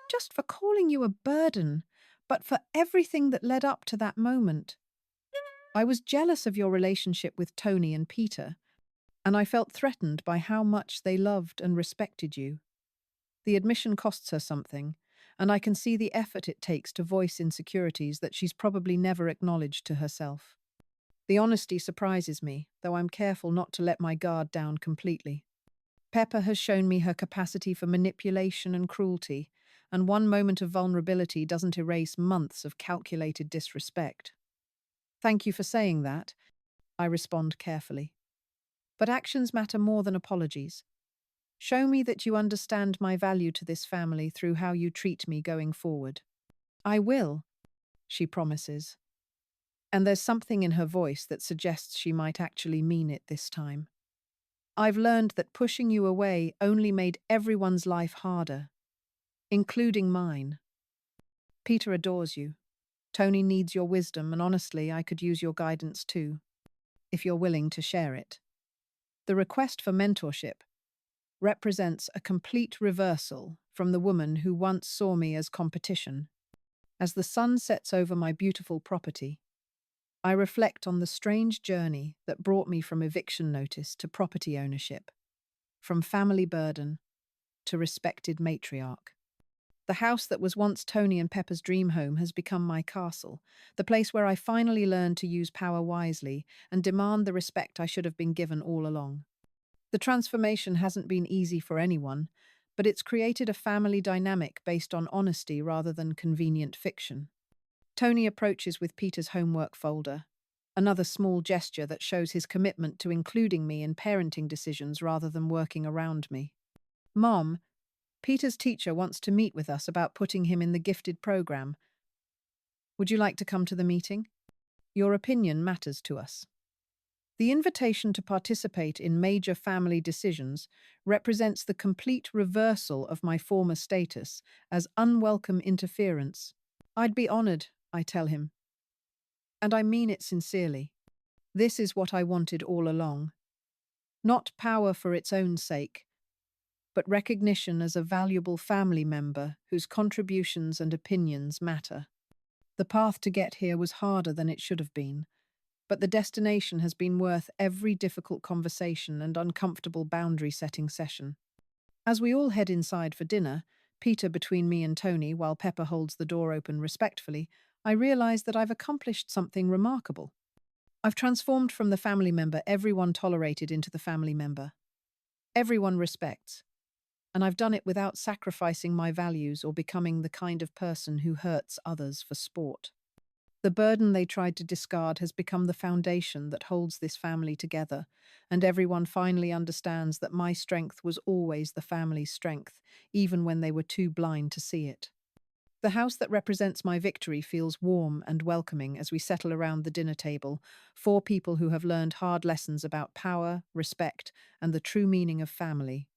Just for calling you a burden, but for everything that led up to that moment. I was jealous of your relationship with Tony and Peter, and I felt threatened by how much they loved and respected you. The admission costs her something, and I can see the effort it takes to voice insecurities that she's probably never acknowledged to herself. The honesty surprises me, though I'm careful not to let my guard down completely. Pepper has shown me her capacity for manipulation and cruelty, and one moment of vulnerability doesn't erase months of calculated disrespect. Thank you for saying that, I respond carefully. But actions matter more than apologies. Show me that you understand my value to this family through how you treat me going forward. I will, she promises. And there's something in her voice that suggests she might actually mean it this time. I've learned that pushing you away only made everyone's life harder, including mine. Peter adores you. Tony needs your wisdom, and honestly, I could use your guidance too, if you're willing to share it. The request for mentorship represents a complete reversal from the woman who once saw me as competition. As the sun sets over my beautiful property, I reflect on the strange journey that brought me from eviction notice to property ownership, from family burden to respected matriarch. The house that was once Tony and Pepper's dream home has become my castle, the place where I finally learned to use power wisely and demand the respect I should have been given all along. The transformation hasn't been easy for anyone, but it's created a family dynamic based on honesty rather than convenient fiction. Tony approaches with Peter's homework folder, another small gesture that shows his commitment to including me in parenting decisions rather than working around me. Mom, Peter's teacher wants to meet with us about putting him in the gifted program. Would you like to come to the meeting? Your opinion matters to us. The invitation to participate in major family decisions represents the complete reversal of my former status as unwelcome interference. I'd be honored, I tell him, and I mean it sincerely. This is what I wanted all along. Not power for its own sake, but recognition as a valuable family member whose contributions and opinions matter. The path to get here was harder than it should have been, but the destination has been worth every difficult conversation and uncomfortable boundary-setting session. As we all head inside for dinner, Peter between me and Tony, while Pepper holds the door open respectfully, I realize that I've accomplished something remarkable. I've transformed from the family member everyone tolerated into the family member everyone respects, and I've done it without sacrificing my values or becoming the kind of person who hurts others for sport. The burden they tried to discard has become the foundation that holds this family together, and everyone finally understands that my strength was always the family's strength, even when they were too blind to see it. The house that represents my victory feels warm and welcoming as we settle around the dinner table, four people who have learned hard lessons about power, respect, and the true meaning of family.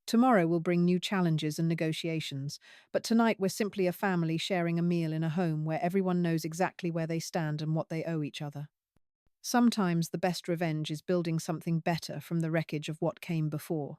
Tomorrow will bring new challenges and negotiations, but tonight we're simply a family sharing a meal in a home where everyone knows exactly where they stand and what they owe each other. Sometimes the best revenge is building something better from the wreckage of what came before.